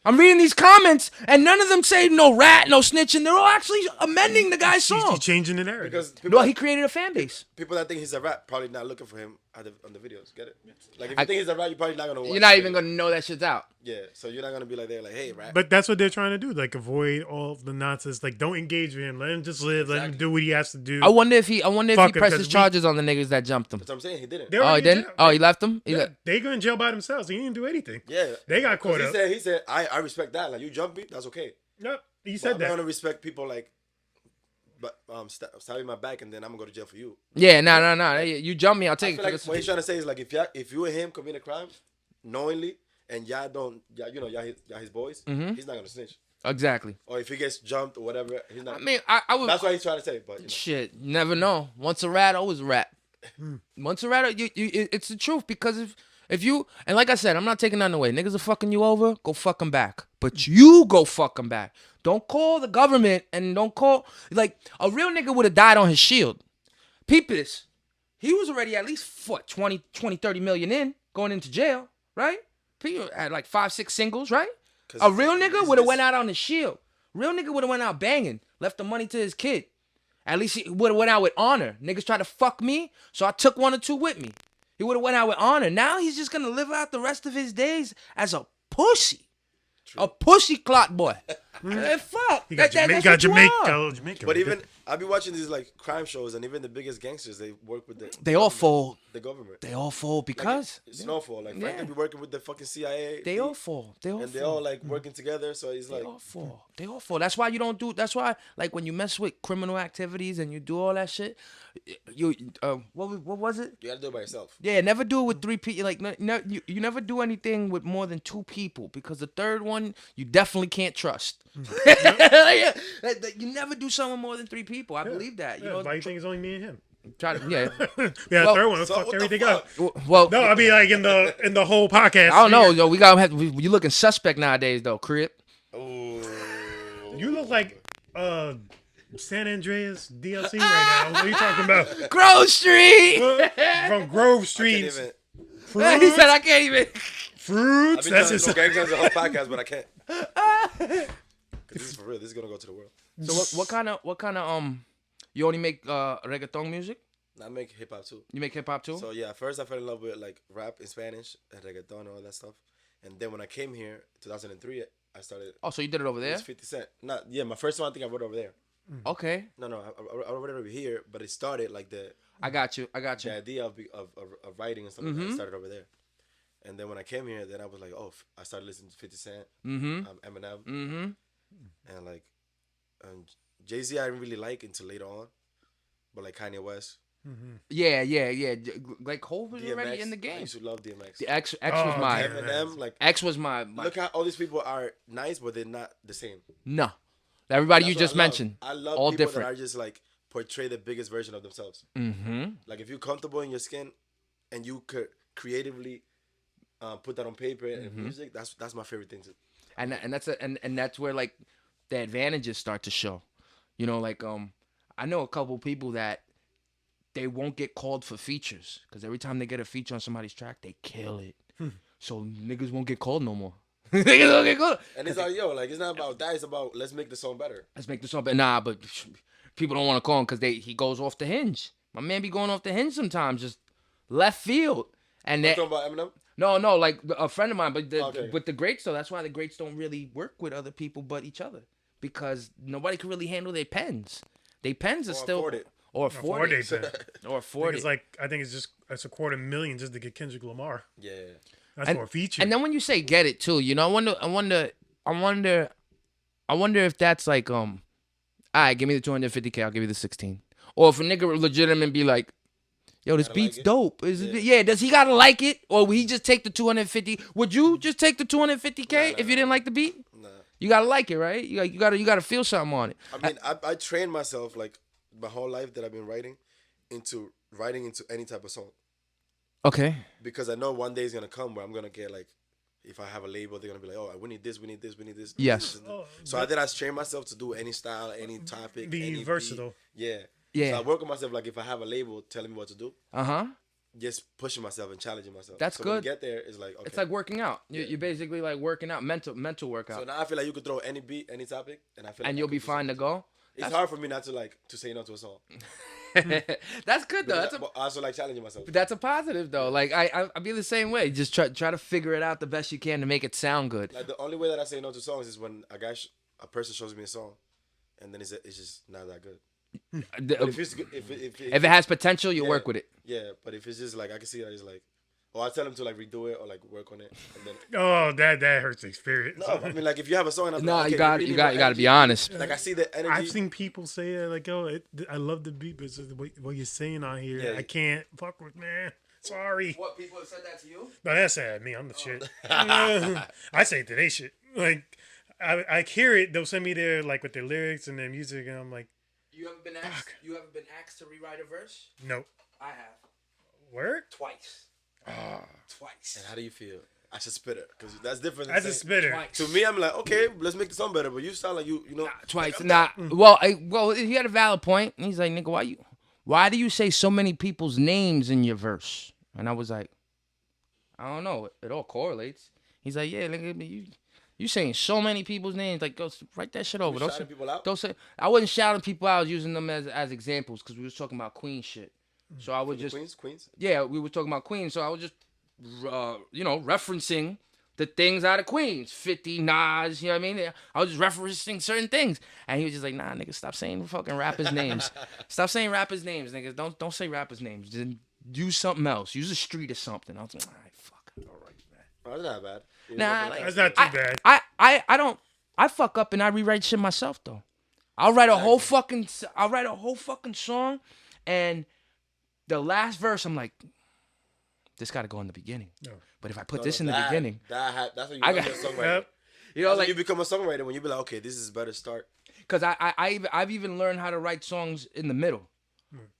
I'm reading these comments, and none of them say no rat, no snitching. They're all actually amending the guy's song. He's changing the narrative. Because people, No, he created a fan base. people that think he's a rat probably not looking for him on the videos. Get it? Like if you think he's a rat, you're probably not gonna watch. You're not the even video. gonna know that shit's out. Yeah, so you're not gonna be like there, like, hey, rat. But that's what they're trying to do, like avoid all the nonsense. Like don't engage with him. Let him just live. Let him do what he has to do. I wonder if he Fuck him, presses 'cause charges on the niggas that jumped him. That's what I'm saying. He didn't. They're Oh, he already in didn't? jail. Oh, he left him? Yeah, they go in jail by themselves. He didn't do anything. Yeah, They got caught he up. said, I respect that. Like you jump me, that's okay. No, he But said I'm that. not gonna respect people like, but stabbing my back and then I'm gonna go to jail for you. Yeah, nah. You jump me, I'll I take feel it. like what he's trying to say is like if you and him commit a crime knowingly and y'all his boys, he's not gonna snitch. Exactly. Or if he gets jumped or whatever, he's not. I mean, I would. That's what he's trying to say. But you know. Shit, you never know. Once a rat, always a rat. Once a rat, it's the truth because if you and like I said, I'm not taking nothing away. Niggas are fucking you over, go fuck them back. But you go fuck them back. Don't call the government and don't call like a real nigga would have died on his shield. Peep this. He was already at least 20, 30 million in going into jail, right? He had like 5, 6 singles, right? A real nigga would have went out on his shield. Real nigga would have went out banging, left the money to his kid. At least he would have went out with honor. Niggas tried to fuck me, so I took 1 or 2 with me. He would have went out with honor. Now he's just gonna live out the rest of his days as a pussy. True. A pussy clot boy. Fuck. He got That's got what you are. Jamaica. But even I be watching these like crime shows, and even the biggest gangsters, they work with They all fold. the government. They all fold because Like, Snowfall, like Frank be working with the fucking CIA. they all fall. They all and fall. they all like working together. So he's like, They all fall. They all fall. That's why you don't do. That's why, like, when you mess with criminal activities and you do all that shit, you what was it? you gotta do it by yourself. Yeah, never do it with 3 people. Like, you never do anything with more than 2 people because the third one you definitely can't trust. Yeah, you never do something with more than 3 people. I believe that. You know, why you think it's only me and him? try to, yeah. Yeah, Well, third one, so fuck what the everything fuck? up. Well, No, I mean like in the whole podcast. I don't know. Yo, we gotta have. You looking suspect nowadays, though, Crip. Oh, You look like San Andreas DLC right now. What are you talking about? Grove Street. From Grove can't Street. even. He Fruits. said I can't even. I've Fruits. been That's telling his. no gang signs the whole podcast, but I can't. 'Cause this is for real. This is gonna go to the world. So what kind of you only make reggaeton music? I make hip hop too. You make hip hop too? So yeah, at first I fell in love with like rap in Spanish and reggaeton and all that stuff. And then when I came here, 2003, I started. Oh, so you did it over It there? was 50 Cent. My first one I think I wrote over there. Okay, No, I wrote it over here, but it started like the I got you. the idea of writing and stuff like that started over there. And then when I came here, then I was like, oh, I started listening to 50 Cent, Eminem, and like Jay-Z I didn't really like until later on, but like Kanye West, Yeah. Like Hov was already DMX. in the I game. used to love DMX. The X was my damn. Eminem, like X was my look how all these people are nice, but they're not the same. no. Everybody you That's what just I love. mentioned, I love all people different. that are just like portray the biggest version of themselves. Mm-hmm. Like if you're comfortable in your skin, and you could creatively put that on paper and music, that's my favorite thing to. And that's where like the advantages start to show. You know, like I know a couple people that they won't get called for features because every time they get a feature on somebody's track, they kill it. So niggas won't get called no more. Niggas won't get called. And it's like, yo, like it's not about that. It's about let's make the song better. Let's make the song better. Nah, but people don't want to call him because he goes off the hinge. My man be going off the hinge sometimes, just left field. And You that, talking about Eminem? no, like a friend of mine, but Okay. with the greats though, that's why the greats don't really work with other people but each other because nobody can really handle their pens. Their pens are still afford it. or afford it. Or afford It's it. like I think it's $250,000 just to get Kendrick Lamar. Yeah. That's for a feature. And then when you say get it too, you know, I wonder if that's like all right, give me the 250K, I'll give you the 16. Or if a nigga legitimate be like, yo, this beat's like it? dope. Does he gotta like it? Or will he just take the 250? Would you just take the 250K if you didn't like the beat? Nah. You gotta like it, right? You gotta feel something on it. I mean, I trained myself like my whole life that I've been writing into any type of song Okay. because I know one day is gonna come where I'm gonna get like, if I have a label, they're gonna be like, oh, we need this, we need this, we need this. Yes. So I train myself to do any style, any topic, Be any versatile. beat. Yeah. Yeah. So I work on myself like if I have a label telling me what to do, Uh-huh. just pushing myself and challenging myself. That's so When good. you get there, it's like okay. It's like working out. You're basically like working out, mental workout. So now I feel like you could throw any beat, any topic, and I feel like And I you'll could be do fine to something. go. It's hard for me not to say no to a song. That's good though. But I also like challenging myself. That's a positive though. Like I be the same way. Just try to figure it out the best you can to make it sound good. Like the only way that I say no to songs is when a person shows me a song, and then it's just not that good. But if it's good, if If it has potential, you work with it. Yeah, but if it's just like I can see that it's like, or I tell them to like redo it or like work on it, and then Oh, that hurts the experience. no, I mean like if you have a song, and I'm No, like, okay, you got really need more to be energy. honest. Like I see the energy. I've seen people say that, like, oh, I love the beat, but it's just what you're saying on here, Yeah. I can't fuck with, man. Sorry. What people have said that to you? No, that's sad. Me, I'm the shit. I say today shit. Like, I hear it. They'll send me their, like, with their lyrics and their music, and I'm like, You haven't been asked. You haven't been asked to rewrite a verse. nope. I have Word? twice. Twice. And how do you feel? I should spit it because that's different. than As a saying- spitter. Twice. To me, I'm like, okay, let's make the song better. But you sound like you know. Twice. Nah. Well, he had a valid point. He's like, nigga, why do you say so many people's names in your verse? And I was like, I don't know. It all correlates. He's like, yeah, nigga, you saying so many people's names. Like, go write that shit over. You shouting people out? Don't say. I wasn't shouting people out. I was using them as examples because we was talking about Queen shit. So I would just Queens. yeah, we were talking about Queens. So I was just referencing the things out of Queens, 50 Nas. You know what I mean? I was just referencing certain things, and he was just like, nah, nigga, stop saying fucking rappers' names. Stop saying rappers' names, nigga. Don't say rappers' names. Just use something else. Use a street or something. I was like, all right, fuck it. All right, man. Oh, that's not bad. Nah, That's not too bad. I don't. I fuck up and I rewrite shit myself though. I'll write a whole fucking song, and the last verse I'm like, this got to go in the beginning. No. But if I put this in the beginning, that's when you I become got- a songwriter. Yep. you know, That's when like, you become a songwriter when you be like, okay, this is a better start. because I've even learned how to write songs in the middle.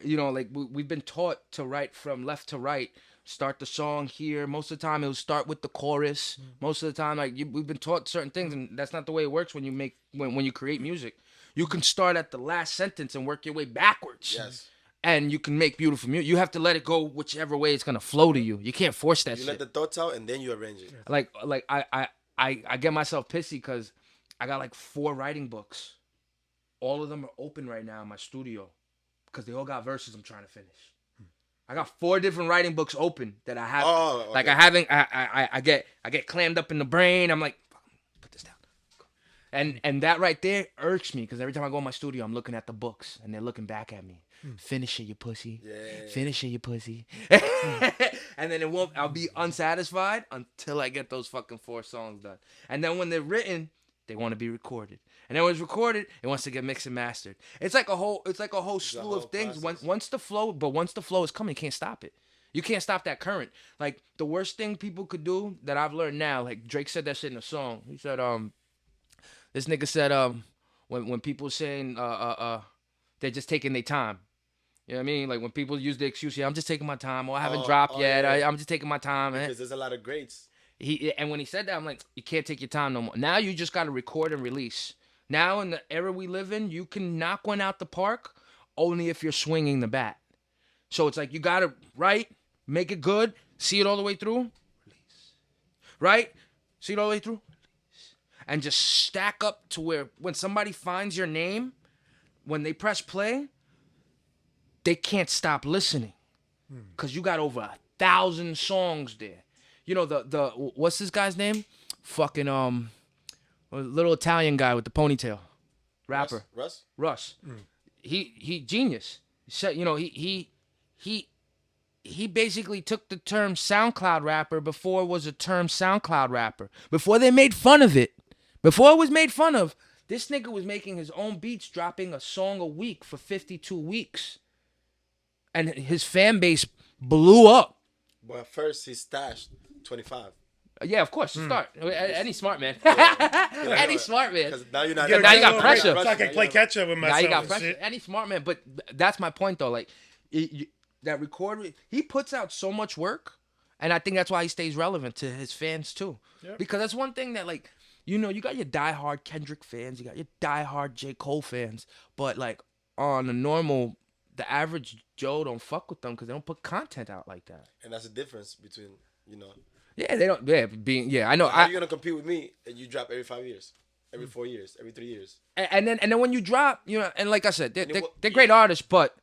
You know, like we've been taught to write from left to right. Start the song here. Most of the time, it'll start with the chorus. Most of the time, we've been taught certain things, and that's not the way it works when you create music. You can start at the last sentence and work your way backwards. Yes. And you can make beautiful music. You have to let it go whichever way it's gonna flow to you. You can't force that You shit. let the thoughts out and then you arrange it. Like I get myself pissy because I got like 4 writing books. All of them are open right now in my studio because they all got verses I'm trying to finish. I got 4 different writing books open that I have. Oh, okay. Like I haven't. I get clammed up in the brain. I'm like, put this down. And that right there irks me because every time I go in my studio, I'm looking at the books and they're looking back at me. Finish it, you pussy. Yeah. Finish it, you pussy. And then I'll be unsatisfied until I get those fucking 4 songs done. And then when they're written, they want to be recorded. And then when it's recorded, it wants to get mixed and mastered. It's like a whole slew whole of things. process. Once the flow is coming, you can't stop it. You can't stop that current. Like the worst thing people could do that I've learned now, like Drake said that shit in a song. He said, this nigga said, when people saying they're just taking their time. You know what I mean? Like when people use the excuse, yeah, I'm just taking my time, or I haven't dropped yet. Yeah. I'm just taking my time. Because there's a lot of greats. And when he said that, I'm like, you can't take your time no more. Now you just got to record and release. Now in the era we live in, you can knock one out the park only if you're swinging the bat. So it's like you gotta write, make it good, see it all the way through, release. Right? See it all the way through, release. And just stack up to where when somebody finds your name, when they press play, they can't stop listening. Cause you got over 1,000 songs there. You know the what's this guy's name? Fucking little Italian guy with the ponytail. Rapper. Russ. He genius. You know, he basically took the term SoundCloud rapper before it was a term SoundCloud rapper. Before they made fun of it. Before it was made fun of, this nigga was making his own beats, dropping a song a week for 52 weeks. And his fan base blew up. But first he stashed 25. Yeah, of course. Start. Any smart man. Yeah, Any smart man. Now you're not. Now you got pressure. So I can play catch up with myself. Now you got pressure. Shit. Any smart man. But that's my point, though. Like, that record, he puts out so much work. And I think that's why he stays relevant to his fans, too. Yep. Because that's one thing that, like, you know, you got your diehard Kendrick fans. You got your diehard J. Cole fans. But, like, on a normal, the average Joe don't fuck with them because they don't put content out like that. And that's the difference between, you know. Yeah, they don't. Yeah, I know. How are you gonna compete with me and you drop every 5 years, every 4 years, every 3 years? And then when you drop, you know, and like I said, they're great artists, but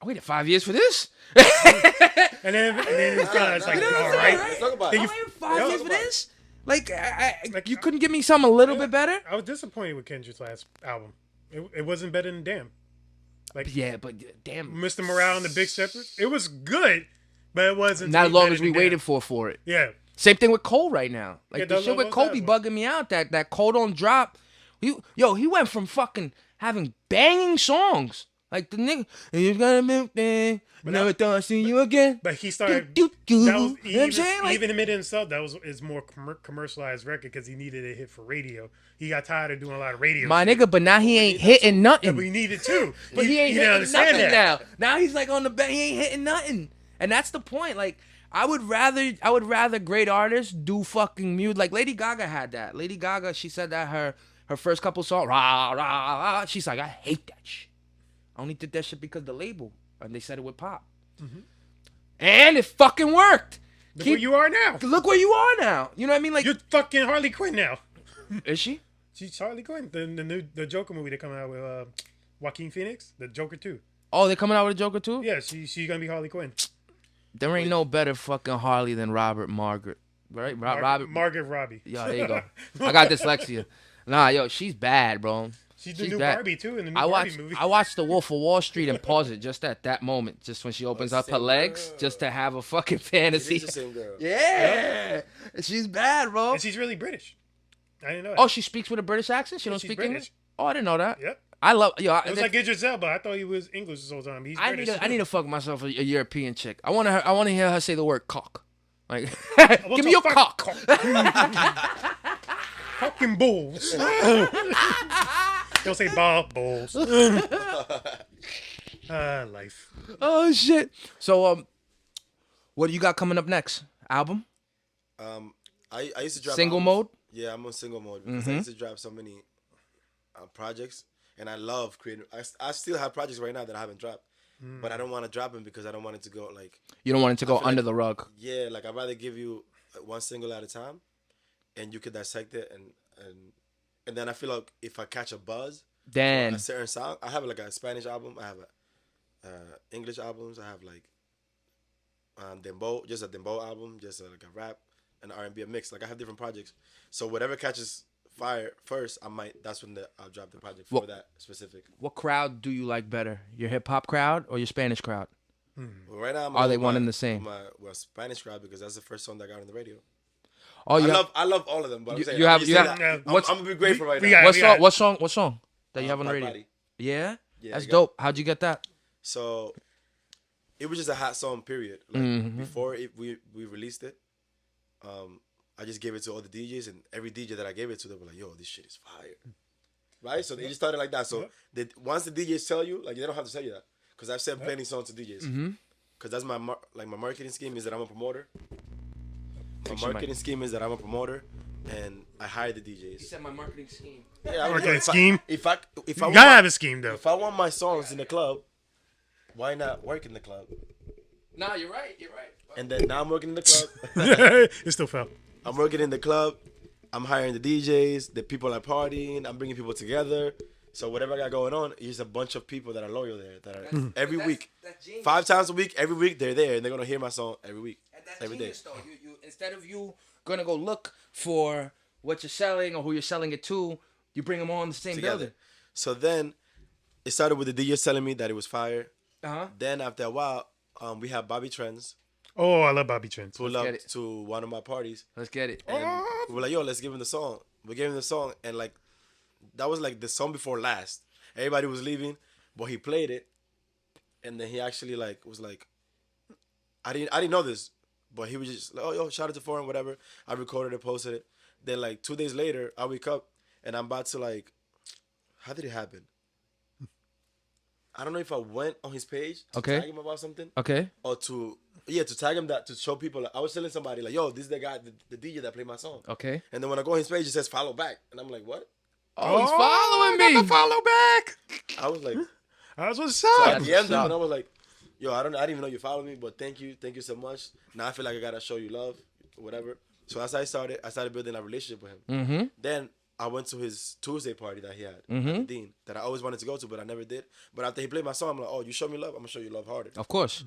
I waited 5 years for this. and then it's kind of like, all right. Let's talk about I waited 5 years for this. Like, you couldn't give me something a little bit better. I was disappointed with Kendrick's last album. It wasn't better than Damn. Like, yeah, but damn, Mr. Morale and the Big Steppers, it was good, but it wasn't. Not as long as we waited for it. Yeah. Same thing with Cole right now. Like, the shit with Cole be bugging me out. That Cole don't drop. He went from fucking having banging songs. Like the nigga, you gotta move thing. Never thought I'd see you again. But he started. That was, you know what I'm saying? Like, even admitted himself that was his more commercialized record because he needed a hit for radio. He got tired of doing a lot of radio. My nigga, but now he ain't hitting nothing. Yeah, but he needed to. But he ain't hitting nothing now. Now he's like on the bed. He ain't hitting nothing, and that's the point. Like, I would rather great artists do fucking music. Like Lady Gaga had that. Lady Gaga, she said that her first couple songs, rah rah rah. She's like, I hate that shit. I only did that shit because the label, and they said it would pop. Mm-hmm. And it fucking worked. Look where you are now. Look where you are now. You know what I mean? Like, you're fucking Harley Quinn now. Is she? She's Harley Quinn. The Joker movie they're coming out with Joaquin Phoenix, the Joker 2. Oh, they're coming out with a Joker 2? Yeah, she's gonna be Harley Quinn. There ain't no better fucking Harley than Robert Margaret. Right? Margaret Robbie. Yeah, there you go. I got dyslexia. Nah, yo, she's bad, bro. She's the new Barbie too in the new Barbie movie. I watched The Wolf of Wall Street and paused it just at that moment, just when she opens up her legs, just to have a fucking fantasy. She's the same girl. Yeah, she's bad, bro. And she's really British. I didn't know that. Oh, she speaks with a British accent. She don't speak British. English. Oh, I didn't know that. Yep. I love It was like Idris Elba. I thought he was English this whole time. He's British. I need to fuck myself a European chick. I want to hear her say the word cock. Like, give me your cock. Fucking balls. Don't say balls. Life. Oh shit. So what do you got coming up next? Album? I used to drop single albums. mode. Yeah, I'm on single mode because I used to drop so many projects, and I love creating. I still have projects right now that I haven't dropped, but I don't want to drop them because I don't want it to go like. You don't want it to go under the rug. Yeah, like I'd rather give you one single at a time, and you could dissect it, and then I feel like if I catch a buzz, then a certain song, I have like a Spanish album, I have a English albums, I have like dembow, just a dembow album, just like a rap, and R&B, a mix. Like I have different projects, so whatever catches fire first, that's when I'll drop the project for that specific. What crowd do you like better? Your hip hop crowd or your Spanish crowd? Well, right now, are they one and the same? My Spanish crowd because that's the first song that I got on the radio. Oh, I love all of them, but I'm saying I'm gonna be grateful right now. What song that you have on the radio? Body. Yeah, that's dope. How'd you get that? So, it was just a hot song. Period. Like before we released it, I just gave it to all the DJs, and every DJ that I gave it to, they were like, "Yo, this shit is fire." Right? So they just started like that. So once the DJs tell you, like they don't have to tell you that, because I've said plenty songs to DJs. Because that's my marketing scheme is that I'm a promoter. My marketing scheme is that I'm a promoter, and I hire the DJs. He said my marketing scheme. Yeah, marketing scheme. If I you gotta have a scheme though. If I want my songs in the club, why not work in the club? Nah, you're right. You're right. And then now I'm working in the club. It still fell. I'm working in the club. I'm hiring the DJs. The people are partying. I'm bringing people together. So whatever I got going on, is a bunch of people that are loyal there. That are every week, That's genius. 5 times a week, every week they're there and they're gonna hear my song every week, And that's every day. genius, though. You instead of you gonna go look for what you're selling or who you're selling it to, you bring them all in the same Together. building. So then it started with the DJ telling me that it was fire. Uh-huh. Then after a while, we had Bobby Trends Oh, I love Bobby Trent. pull Let's up get it. to one of my parties. Let's get it. And we were like, yo, let's give him the song. We gave him the song, and like that was like the song before last. Everybody was leaving, but he played it, and then he actually like was like, I didn't know this, but he was just like, oh yo, shout out to Phoreign, whatever. I recorded it, posted it. Then like 2 days later, I wake up and I'm about to like, how did it happen? I don't know if I went on his page to Okay. tag him about something Okay. or to tag him that to show people. Like, I was telling somebody like, yo, this is the guy, the DJ that played my song. Okay. And then when I go on his page, it says follow back, and I'm like, what? Oh, he's following me. Follow back. I was like, That's what's so I up. DM'd him, up. and I was like, yo, I didn't even know you followed me, but thank you so much. Now I feel like I gotta show you love, whatever. So as I started building a relationship with him. Mm-hmm. Then I went to his Tuesday party that he had at the Dean that I always wanted to go to, but I never did. But after he played my song, I'm like, oh, you show me love, I'm gonna show you love harder. Of course.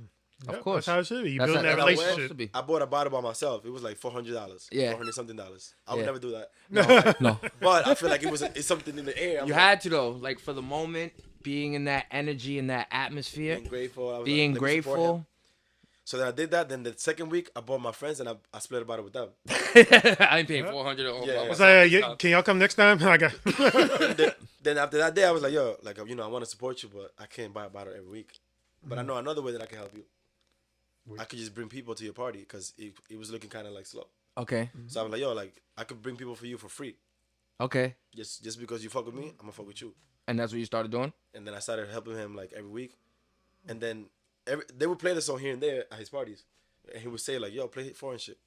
Yep, Of course. That's how it should be. You That's build how- that that's how it's relationship. supposed to be. I bought a bottle by myself. It was like $400. Yeah. $400 something. I would Yeah. never do that. No. But I feel like it's something in the air. I'm You like, had to though, like for the moment, being in that energy and that atmosphere, being grateful. I was being like, let me support him. grateful. So then I did that. Then the second week, I bought my friends and I split a bottle with them. I ain't paying 400 on Yeah. It's like, can y'all come next time? I got. Then after that day, I was like, yo, like, you know, I want to support you, but I can't buy a bottle every week. But I know another way that I can help you. I could just bring people to your party because it was looking kind of like slow. Okay. So I was like, yo, like, I could bring people for you for free. Okay. Just because you fuck with me, I'm gonna fuck with you. And that's what you started doing? And then I started helping him like every week. And then they would play the song here and there at his parties. And he would say like, yo, play Foreign shit.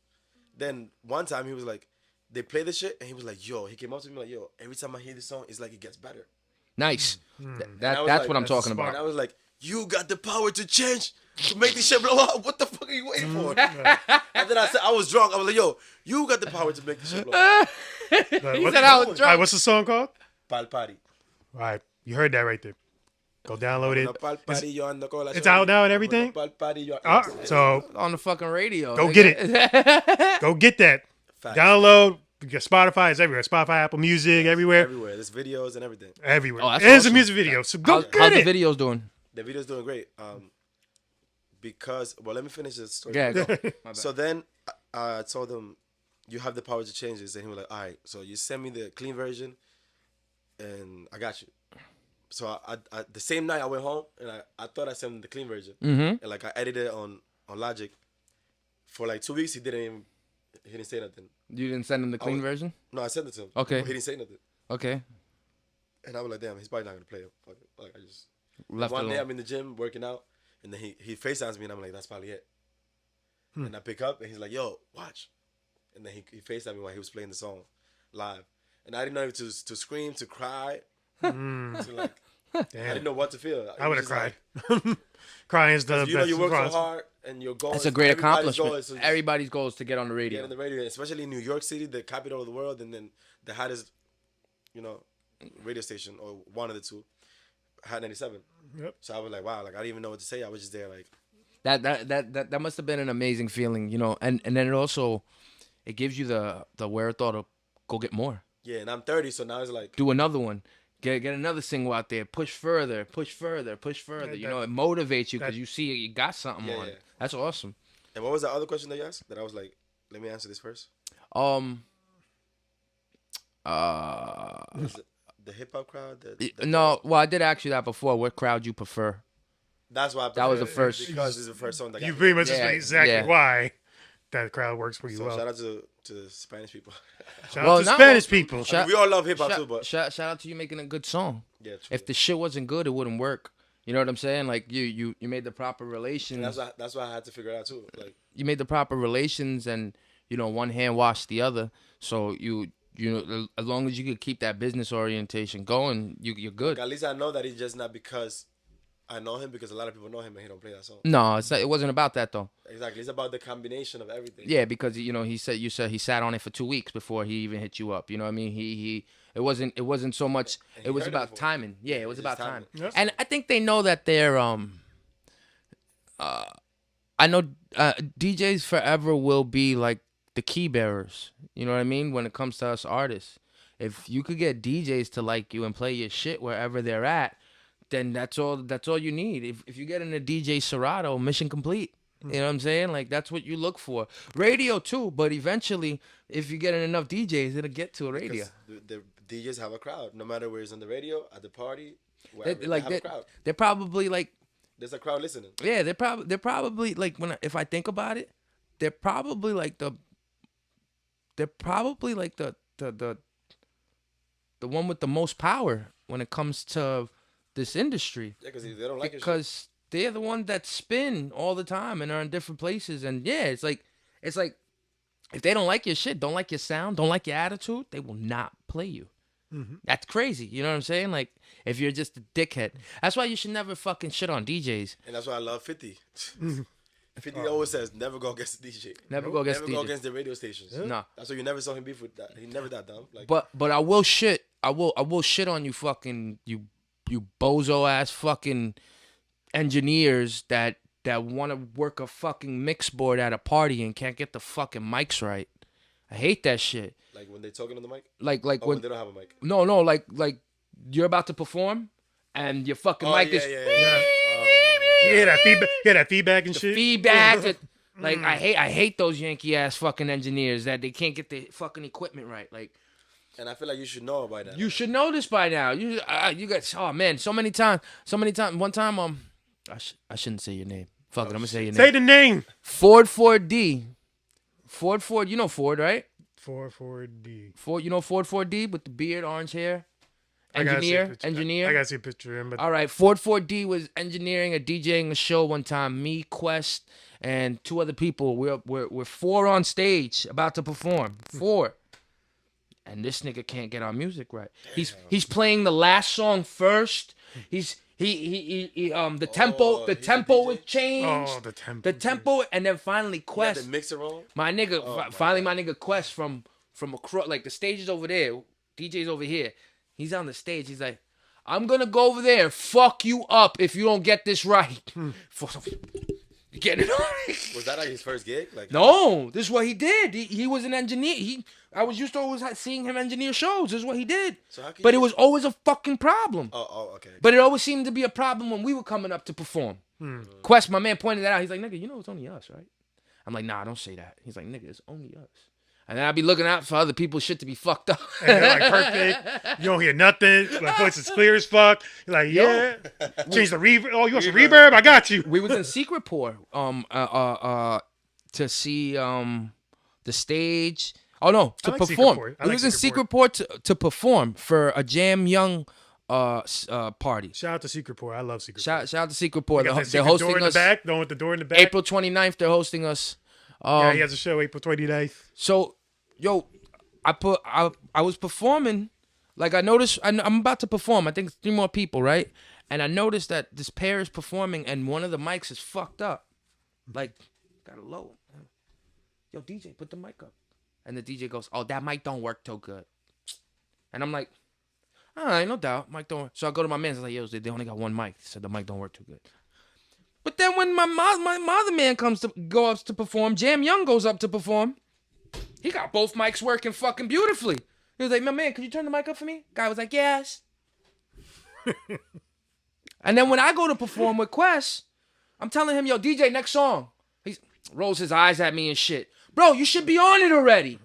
Then one time he was like, they played the shit and he was like, yo, he came up to me like, yo, every time I hear this song, it's like it gets better. Nice. And I That's was what like, I'm that's talking And about. I was like, you got the power to change, to make this shit blow up. What the fuck are you waiting for? And then I said, I was drunk. I was like, yo, you got the power to make this shit blow up. He said I was All drunk. right, what's the song called? Pal party. All right, you heard that right there. Go download it. Pal party, you're on the call. It's out now and everything? Pal party, you're So On the fucking radio. Go get it. go get that. Facts. Download. Your Spotify is everywhere. Spotify, Apple Music, everywhere. Everywhere. There's videos and everything. Everywhere. Oh, that's There's awesome. a music video. So go How's get it. the videos doing? The video's doing great. Because, well, let me finish this story. Yeah, go. My bad. So then I told him, you have the power to change this. And he was like, all right, so you send me the clean version and I got you. So I the same night I went home and I thought I sent him the clean version. Mm-hmm. And like I edited it on Logic. For like 2 weeks, he didn't say nothing. You didn't send him the clean was- version? No, I sent it to him. Okay. But he didn't say nothing. Okay. And I was like, damn, he's probably not going to play it. Fuck it. Like, I just... Left One it day alone. I'm in the gym working out, and then he FaceTimes me, and I'm like, that's probably it. And I pick up, and he's like, yo, watch. And then he FaceTimed me while he was playing the song live. And I didn't know if to scream, to cry, to like, I didn't know what to feel. I would have It was cried. just like, Crying is the you know, best you work so response. hard, and your goal It's is a great everybody's accomplishment. goal is to just Everybody's goal is to get on the get radio. on the radio, especially in New York City, the capital of the world, and then the hottest, radio station, or one of the two, Hot 97. Yep. So I was like, wow, like I didn't even know what to say. I was just there, like, That must have been an amazing feeling, and then it also it gives you the wherewithal to go get more. yeah. And I'm 30, so now it's like, Do another one. Get another single out there. Push further. Push further. Push further. Yeah, It motivates you because that- you see you got something Yeah, on. yeah. That's awesome. and what was the other question that you asked? That I was like, let me answer this first. Uh, Was it the hip hop crowd? The- no, well, I did ask you that before. What crowd you prefer? That's why I That was the prefer it, first- because it's the first song that got You me. pretty much Yeah, explained exactly yeah. why that crowd works for you So well. shout out to the Spanish people. Shout Well, out to not- Spanish people. Shout- we all love hip hop too, but Shout out to you making a good song. yeah, true. If the shit wasn't good, it wouldn't work. You know what I'm saying? Like you made the proper relations. And that's why I had to figure it out too. Like, You made the proper relations, and one hand washed the other. So as long as you could keep that business orientation going, you're good. at least I know that it's just not because I know him because a lot of people know him and he don't play that song. No, it wasn't about that though. Exactly. It's about the combination of everything. Yeah, because you said he sat on it for 2 weeks before he even hit you up. You know what I mean? It wasn't so much. It was about timing. Yeah, it was about timing. Yes. And I think they know that they're I know DJs forever will be like the key bearers. You know what I mean? When it comes to us artists, if you could get DJs to like you and play your shit wherever they're at, then that's all you need. If you get in a DJ Serato, mission complete. You know what I'm saying? Like that's what you look for. Radio too, but eventually, if you get in enough DJs, it'll get to a radio. The DJs have a crowd, no matter where it's on the radio, at the party, wherever. They have a crowd. They're probably like. There's a crowd listening. Yeah, they're probably like if I think about it, they're probably like the one with the most power when it comes to this industry. Yeah, because they don't like it. Because they're the one that spin all the time and are in different places. And yeah, it's like if they don't like your shit, don't like your sound, don't like your attitude, they will not play you. Mm-hmm. That's crazy. You know what I'm saying? Like, if you're just a dickhead. That's why you should never fucking shit on DJs. And that's why I love 50. 50 always says, never go against the DJ. Never go against the radio stations. Yeah. No. That's why you never saw him beef with that. He never that dumb. Like, but I will shit. I will shit on you fucking, you bozo ass fucking engineers that want to work a fucking mix board at a party and can't get the fucking mics right. I hate that shit. Like when they talking on the mic? Like when they don't have a mic? No, like you're about to perform and your fucking mic is... Yeah, that feedback. Yeah, that feedback and shit. Feedback. Like I hate those Yankee ass fucking engineers that they can't get the fucking equipment right. Like, and I feel like you should know by now. You should know this by now. You got, oh man, so many times. One time I shouldn't say your name. Fuck it, I'm gonna say your name. Say the name. Ford, you know Ford, right? Ford. You know Ford with the beard, orange hair. Engineer. I gotta see a picture of him. But... All right, Ford was engineering DJing a show one time. Me, Quest, and 2 other people. We're 4 on stage about to perform. 4. And this nigga can't get our music right. He's playing the last song first. The tempo was changed. Oh, the tempo, and then finally Quest. The mixer roll. My nigga Quest from across, like the stage is over there, DJ's over here. He's on the stage. He's like, I'm gonna go over there and fuck you up if you don't get this right. You getting it on? Was that like his first gig? Like, no, this is what he did. He was an engineer. I was used to always seeing him engineer shows. This is what he did. But it was always a fucking problem. Oh, okay. But it always seemed to be a problem when we were coming up to perform. Quest, my man, pointed that out. He's like, nigga, you know it's only us, right? I'm like, nah, don't say that. He's like, nigga, it's only us. And then I'd be looking out for other people's shit to be fucked up. And they're like perfect. You don't hear nothing. Like voice is clear as fuck. You're like, yeah. Change the reverb. Oh, you want some reverb? I got you. We was in Secret Pour to see the stage. Oh no, to perform. We was in Secret Pour to perform for a Jam Young party. Shout out to Secret Pour. I love Secret Pour. Shout out to Secret Pour. They're hosting us. The one with the door in the back. April 29th, they're hosting us. Yeah, he has a show April 29th. So, yo, I was performing. Like I noticed, I'm about to perform. I think 3 more people, right? And I noticed that this pair is performing, and one of the mics is fucked up. Like, got it low. Yo, DJ, put the mic up. And the DJ goes, "Oh, that mic don't work too good." And I'm like, all right, no doubt, mic don't work. So I go to my man. I was like, yo, they only got 1 mic. He said the mic don't work too good. But then when my other man go up to perform, Jam Young goes up to perform. He got both mics working fucking beautifully. He was like, my man, could you turn the mic up for me? Guy was like, yes. And then when I go to perform with Quest, I'm telling him, yo, DJ, next song. He rolls his eyes at me and shit. Bro, you should be on it already.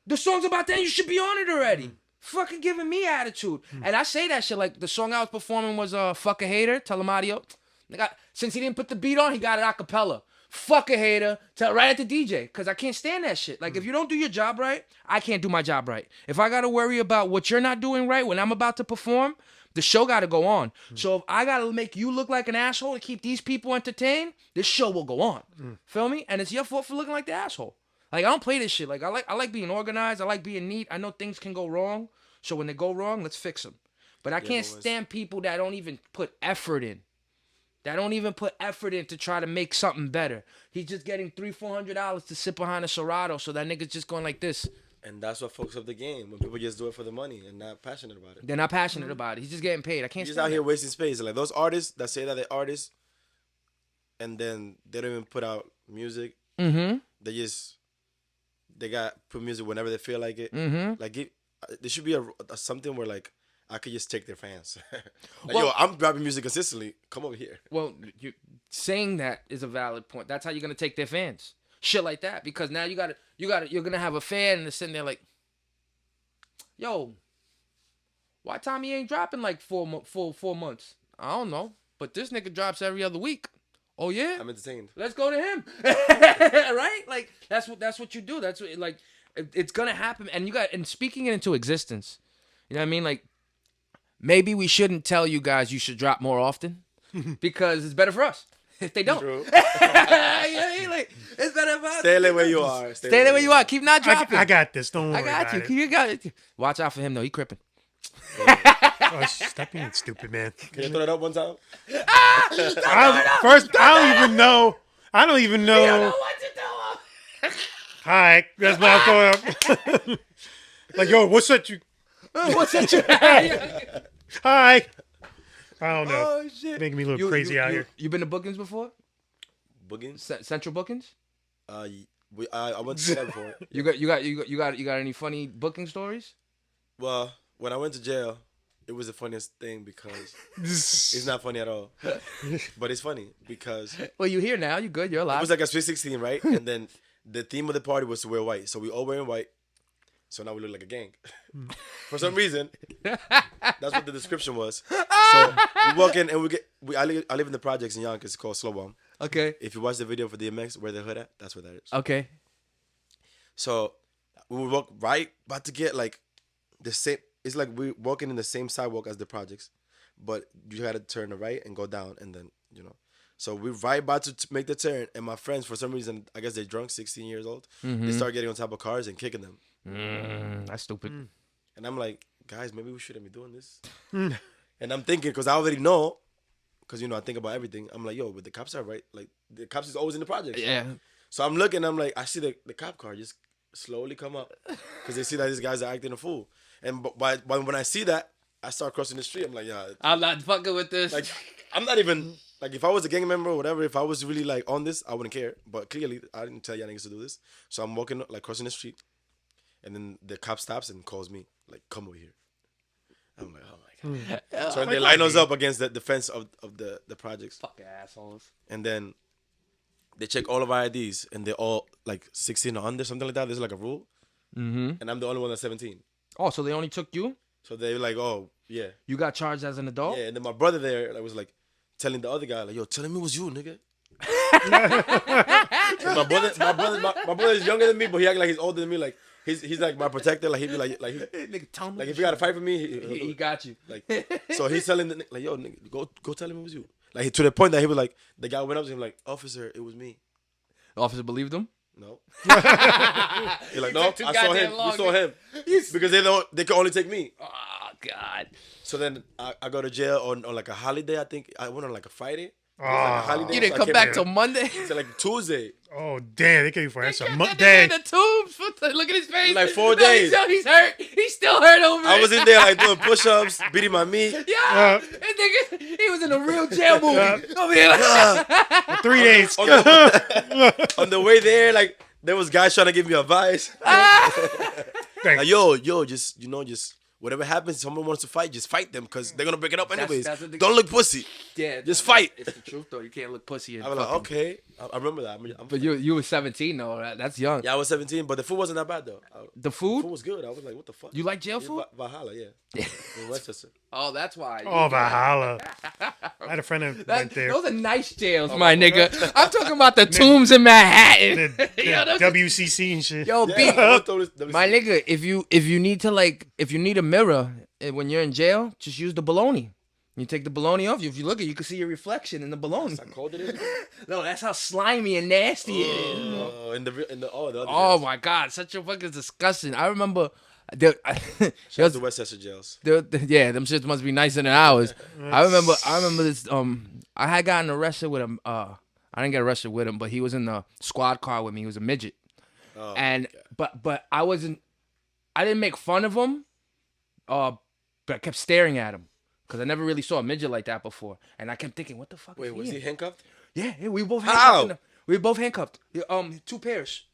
The song's about to end. You should be on it already. Fucking giving me attitude. And I say that shit like the song I was performing was Fuck a Hater, Tell him Audio. Since he didn't put the beat on, he got it a cappella. Fuck a hater, right at the DJ, because I can't stand that shit. Like, if you don't do your job right, I can't do my job right. If I got to worry about what you're not doing right when I'm about to perform, the show got to go on. So if I got to make you look like an asshole to keep these people entertained, this show will go on. Feel me? And it's your fault for looking like the asshole. Like, I don't play this shit. Like, I like being organized. I like being neat. I know things can go wrong. So when they go wrong, let's fix them. But I can't stand people that don't even put effort in. that don't even put effort in to try to make something better. He's just getting $300-$400 to sit behind a Serato, so that nigga's just going like this. And that's what fucks up the game, when people just do it for the money and not passionate about it. They're not passionate about it. He's just getting paid. I can't He's just stand out here that. wasting space. Like those artists that say that they're artists, and then they don't even put out music. Mm-hmm. They got put music whenever they feel like it. Mm-hmm. Like there should be a something where like I could just take their fans. Like, Well- yo, I'm dropping music consistently. Come over here. Well, you saying that is a valid point. That's how you're gonna take their fans. Shit like that, because now you're gonna have a fan that's sitting there like, yo, why Tommy ain't dropping like 4 months? I don't know, but this nigga drops every other week. Oh yeah, I'm entertained. let's go to him. Right? Like that's what you do. That's what, like it's gonna happen, and speaking it into existence. You know what I mean? Like maybe we shouldn't tell you guys you should drop more often because it's better for us if they don't. True. Like, it's better for us. Stay there where you are. Stay there where you are. Keep not dropping. I got this. Don't worry I got about you. it. You got it. Watch out for him though. He crippin'. Oh, stop being stupid, man. Can you throw it up one time? I don't even know. I don't even know. I don't know what to do. Hi, that's my phone. Like, yo, what's that? You? What's that? You? Hi. I don't know. Oh shit. Making me look crazy out here. You been to bookings before? Boogins? Central bookings? I went to jail before. You got any funny booking stories? Well, when I went to jail, it was the funniest thing because it's not funny at all. But it's funny because it Well, you here now. You good. You're alive. was like a Sweet 16, right? And then the theme of the party was to wear white. So we all wearing white. So now we look like a gang. For some reason, that's what the description was. So we walk in and I live in the projects in Yonkers. It's called Slow Bomb. Okay. If you watch the video for DMX, where the hood at, that's where that is. Okay. So we would walk right, about to get like the same. It's like we're walking in the same sidewalk as the projects, but you had to turn right and go down, and then So we're right about to make the turn, and my friends, for some reason, I guess they're drunk, 16 years old. They start getting on top of cars and kicking them. That's stupid. And I'm like, guys, maybe we shouldn't be doing this. And I'm thinking, because I already know, because I think about everything. I'm like, yo, but the cops are right. Like the cops is always in the projects. Yeah. So I'm looking, I'm like, I see the cop car just slowly come up because they see that these guys are acting a fool. And but when I see that, I start crossing the street. I'm like, yeah, I'm not fucking with this. like I'm not even like, if I was a gang member or whatever, if I was really like on this, I wouldn't care. But clearly, I didn't tell y'all niggas to do this. So I'm walking like crossing the street, and then the cop stops and calls me like, come over here. I'm like, oh my god. So they line us up against the fence of the projects. Fucking assholes. And then they check all of our IDs, and they're all like 16 or under, something like that. There's like a rule. And I'm the only one that's 17. Oh, so they only took you? So they're like, oh, yeah. You got charged as an adult? Yeah, and then my brother there was like telling the other guy, like, yo, tell him it was you, nigga. my brother is younger than me, but he act like he's older than me. Like he's like my protector. Like he'd be like Nigga, tell me. if you got to fight for me, he got you. like. So he's telling the like, yo, nigga, go tell him it was you. Like to the point that he was like, the guy went up to him like, officer, it was me. The officer believed him? No. You're like, no, I saw him. You saw him. Because they can only take me. Oh, God. So then I go to jail on like a holiday. I think I went on like a Friday. It was like a holiday, You didn't so I come came back back till Monday? to like Tuesday. Oh, damn. They came for that's a That month nigga day. in the tubes. Look at his face. Like 4 No, days. He's hurt. He's still hurt over I it. was in there like doing push-ups, beating my meat. Yeah. That nigga, he was in a real jail movie. Over here like, 3 days. On the way there, like there was guys trying to give me advice. Like, yo, just just whatever happens, if someone wants to fight, just fight them because they're gonna break it up anyways. that's what Don't look pussy. yeah. Just fight. It's the truth, though. You can't look pussy. And I was like, fucking- okay, I remember that. But you were 17, though. Right? That's young. Yeah, I was 17, but the food wasn't that bad though. The The food? food was good. I was like, what the fuck? You like jail food? Valhalla, yeah. In Westchester. Oh, that's why. Oh, Valhalla. I had a friend that went there. Those are nice jails, my nigga. I'm talking about the tombs in Manhattan. Yo, those- WCC and shit. Yo, B, my nigga, if you need a mirror when you're in jail, just use the baloney. You take the baloney off. If you look at it, you can see your reflection in the baloney. How cold it is? No, that's how slimy and nasty it is. The other Oh jails. my god, such a fucking disgusting. I remember Shout out to Westchester jails. Yeah, them shits must be nicer than ours. I remember this. I had gotten arrested with him. I didn't get arrested with him, but he was in the squad car with me. He was a midget, Oh, and God. but I wasn't. I didn't make fun of him. But I kept staring at him because I never really saw a midget like that before, and I kept thinking, what the fuck? Wait, is was he in? handcuffed? Yeah, we both How? handcuffed. We were both handcuffed. Two pairs.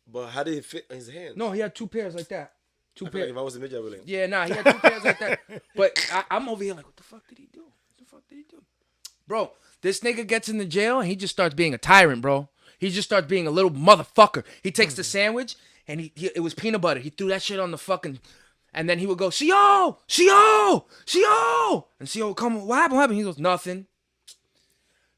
But how did it fit in his hand? No, he had two pairs like that. Two I feel pairs. like if I was a midget, I would like. Yeah, nah, he had two pairs like that. But I'm over here like, what the fuck did he do? Bro, this nigga gets in the jail and he just starts being a tyrant, bro. He just starts being a little motherfucker. He takes the sandwich and it was peanut butter. He threw that shit on the fucking, and then he would go, CO! CO! CO! And CO would come, what happened? He goes, nothing.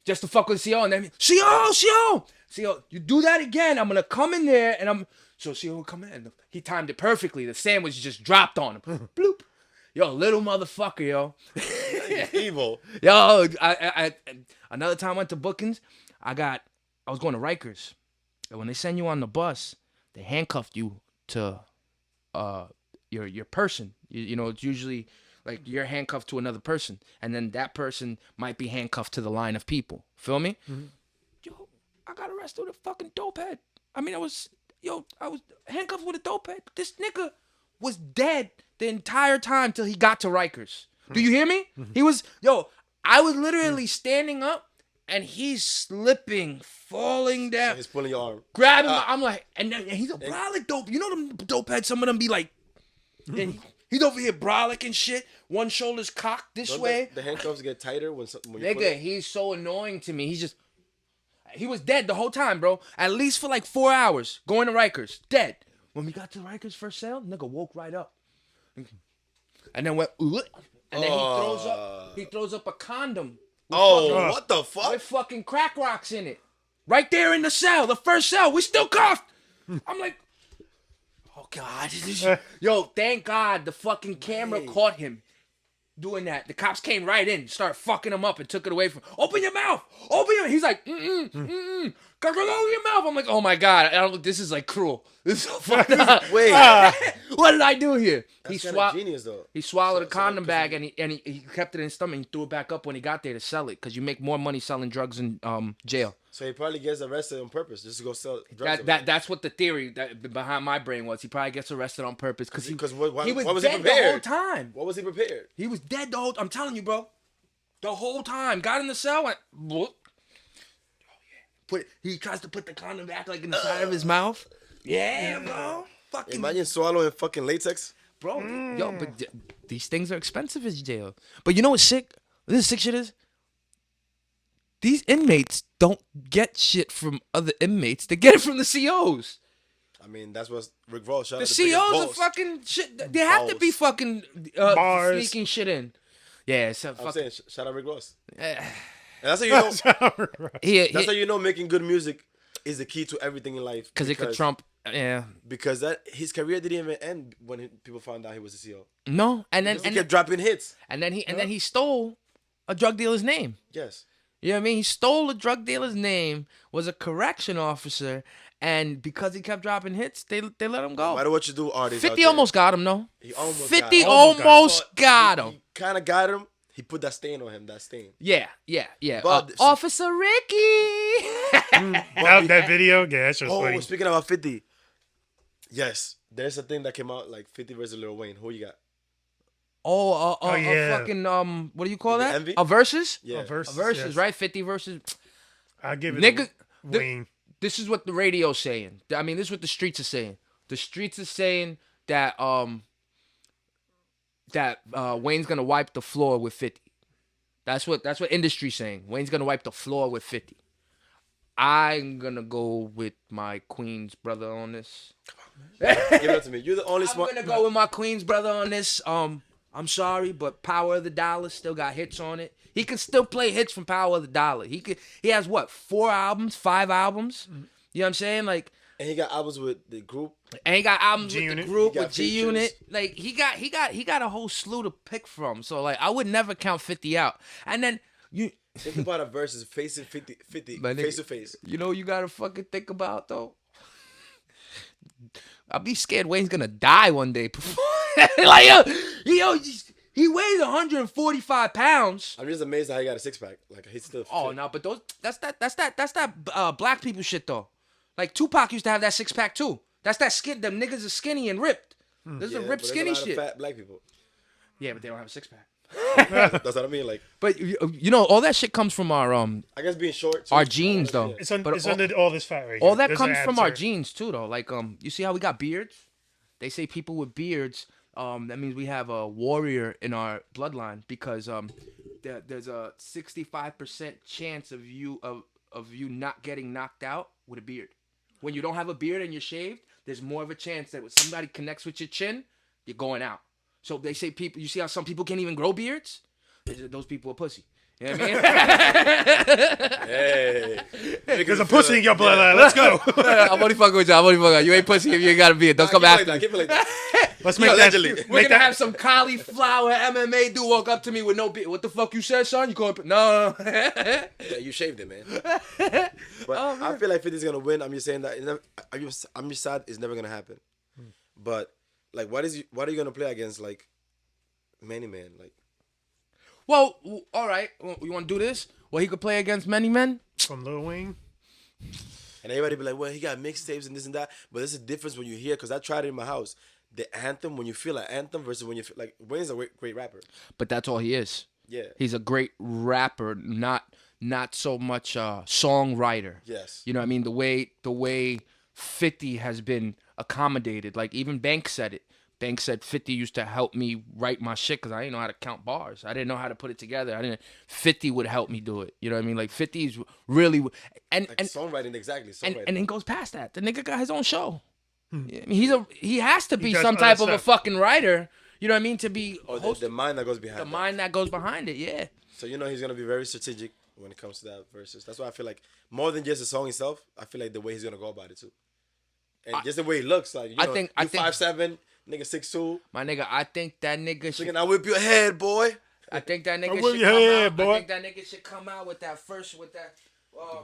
Just to fuck with CO, and then CO! You do that again, I'm gonna come in there and so CO would come in. He timed it perfectly. The sandwich just dropped on him. Bloop. Yo, little motherfucker, yo. Evil. Yo, I another time I went to bookings, I was going to Rikers. And when they send you on the bus, they handcuffed you to your person. You know, it's usually like you're handcuffed to another person, and then that person might be handcuffed to the line of people. Feel me? Mm-hmm. Yo, I got arrested with a fucking dope head. I mean, I was handcuffed with a dope head. This nigga was dead the entire time till he got to Rikers. Do you hear me? He was, I was literally standing up and he's slipping, falling down. So he's pulling your arm. Grabbing my, I'm like, and he's a brolic dope. You know them dope heads, some of them be like, and he's over here brolic and shit. One shoulder's cocked this way. The handcuffs get tighter when you Nigga, he's so annoying to me. He was dead the whole time, bro. At least for like 4 hours. Going to Rikers. Dead. When we got to Rikers first cell, nigga woke right up. And then went, and then he throws up a condom. What the fuck? With fucking crack rocks in it. Right there in the cell, the first cell. We still cuffed. I'm like, oh God. Yo, thank God the fucking camera caught him doing that. The cops came right in, started fucking him up and took it away from him. Open your mouth. He's like, open your mouth. I'm like, oh my God. This is like cruel. This is so fucked up. Wait. What did I do here? That's kind of genius though. He swallowed a condom bag and he kept it in his stomach and threw it back up when he got there to sell it because you make more money selling drugs in jail. So he probably gets arrested on purpose just to go sell drugs. That's what the theory behind my brain was. He probably gets arrested on purpose because he was dead the whole time. What was he prepared? He was dead the whole. I'm telling you, bro. The whole time. Got in the cell. Went. Whoop. He tries to put the condom back like in the side of his mouth. Yeah, bro. Fucking. Imagine swallowing fucking latex. Bro, but these things are expensive as jail. But you know what's sick? This sick shit is? These inmates don't get shit from other inmates. They get it from the COs. I mean, that's what Rick Ross shot. The COs are fucking shit. They have to be fucking sneaking shit in. Yeah, I'm saying, shout out Rick Ross. And that's how you know. That's how you know making good music is the key to everything in life. Because it could trump. Yeah. Because his career didn't even end when people found out he was a CO. No, and then he kept dropping hits. And then he stole a drug dealer's name. Yes. You know what I mean? He stole a drug dealer's name, was a correction officer, and because he kept dropping hits, they let him go. No matter what you do, artists. 50 almost got him, though. He almost 50 got him. almost got him. He kind of got him. He put that stain on him, that stain. Yeah. But Officer Ricky. That video? Yeah, that's just funny. Speaking about 50. Yes, there's a thing that came out like 50 versus Lil Wayne. Who you got? A fucking what do you call that? Envy? A versus? Yeah, A versus, yes. Right? 50 versus. I'll give it Nigga, Wayne. This is what the radio's saying. I mean, this is what the streets are saying. The streets are saying that Wayne's gonna wipe the floor with 50. That's what industry's saying. Wayne's gonna wipe the floor with 50. I'm gonna go with my Queen's brother on this. Give it up to me. You're the only smart. I'm gonna go with my Queen's brother on this. I'm sorry, but Power of the Dollar still got hits on it. He can still play hits from Power of the Dollar. He has what, 4 albums, 5 albums? You know what I'm saying? Like, and he got albums with the group. And he got albums G-Unit. with the group, with features. G-Unit. Like, he got a whole slew to pick from. So like, I would never count 50 out. And then you Think about a versus facing 50 My nigga, face to face. You know what you gotta fucking think about though? I'll be scared Wayne's gonna die one day. Like he weighs 145 pounds. I'm just amazed how he got a 6-pack. Like he's still. Oh fit. no, but that's that black people shit though. Like Tupac used to have that 6-pack too. That's that skin. Them niggas are skinny and ripped. This is a ripped but skinny there's a lot shit. of fat black people. Yeah, but they don't have a 6-pack. That's what I mean. Like, But you know, all that shit comes from our I guess being short. Too, our genes though. It's But under all this fat right all here. that There's comes an from our answer. genes too though. Like you see how we got beards? They say people with beards, that means we have a warrior in our bloodline because there's a 65% chance of you not getting knocked out with a beard. When you don't have a beard and you're shaved, there's more of a chance that when somebody connects with your chin, you're going out. So they say people. You see how some people can't even grow beards? Those people are pussy. You know what I mean? Hey, There's a pussy in your bloodline. Let's go. I'm only fucking with you. I'm only fucking with you. You ain't pussy if you ain't got a beard. Don't come after me. Keep it like that. Let's make that. allegedly. We're Make gonna that. have some cauliflower MMA dude walk up to me with no beard. What the fuck you said, son? You call it? No. Yeah, you shaved it, man. But I feel like 50's gonna win. I'm just saying that. I'm just sad it's never gonna happen. But like, what are you gonna play against like many men? Like, Well, all right. You want to do this? Well, he could play against many men. From Lil Wayne. and everybody be like, well, he got mixtapes and this and that. But there's a difference when you hear, because I tried it in my house. The anthem, when you feel an anthem versus when you feel like Wayne's a great rapper. But that's all he is. Yeah. He's a great rapper, not so much songwriter. Yes. You know what I mean? The way 50 has been accommodated. Like even Banks said it. Banks said 50 used to help me write my shit because I didn't know how to count bars. I didn't know how to put it together. 50 would help me do it. You know what I mean? Like 50 is really and songwriting, exactly. Songwriting. and then goes past that. The nigga got his own show. I mean, he has to be does some other type of a stuff. fucking writer. You know what I mean? To be the mind that goes behind the that. mind that goes behind it. Yeah. So he's gonna be very strategic when it comes to that verses. That's why I feel like more than just the song itself, I feel like the way he's gonna go about it too. And just the way he looks, like I think 5'7", nigga 6'2". My nigga, I think that nigga should. Singing, I whip your head, boy. I think that nigga whip should your come head, out. boy. I think that nigga should come out with that.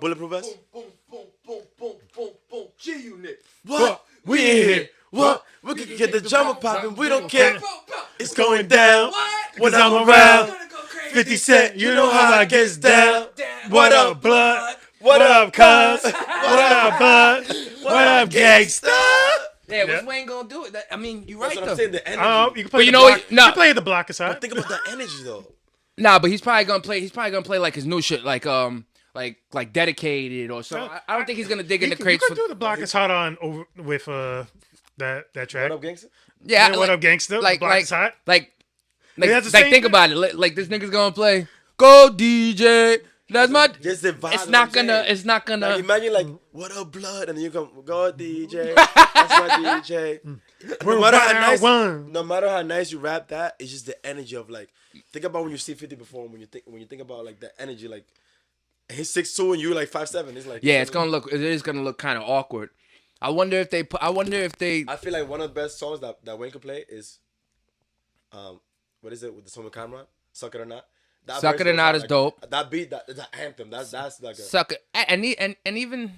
Bulletproof vest. Boom, boom, boom, boom, boom, boom. G-Unit. What? We in here. What? We can get the drummer popping. We don't care. It's going down. When I'm around. 50 Cent, you know how I gets down. What up, blood? What up, cuz? What up, bud? What up, gangsta? Yeah, what's Wayne gonna do? I mean, you right That's what though. I'm saying. The energy. You can play you the know block. what? No. You can play the block aside. Think about the energy though. Nah, but he's probably gonna play. He's probably gonna play like his new shit, like dedicated or something. I don't think he's gonna dig in the crates. You can do the block aside on over with that track. What up, gangsta? Yeah, Yeah, what up, gangsta? Like Block aside. like that's the same think thing. about it. Like this nigga's gonna play. Go DJ. That's my. Just the vibe. It's not gonna. It's not gonna. Like, imagine like, what up, blood, and then you come, go DJ. That's my DJ. No matter how nice you rap that, it's just the energy of like. Think about when you see 50 perform. When you think about like the energy, like he's 6'2" and you like 5'7". It's like Yeah, it's gonna look. It is gonna look kind of awkward. I wonder if they. I feel like one of the best songs that Wayne could play is, what is it with the song with Cameron? Suck It or Not. That Suck It or Not is dope. That beat, that's an anthem. That's like a. Suck it, and even.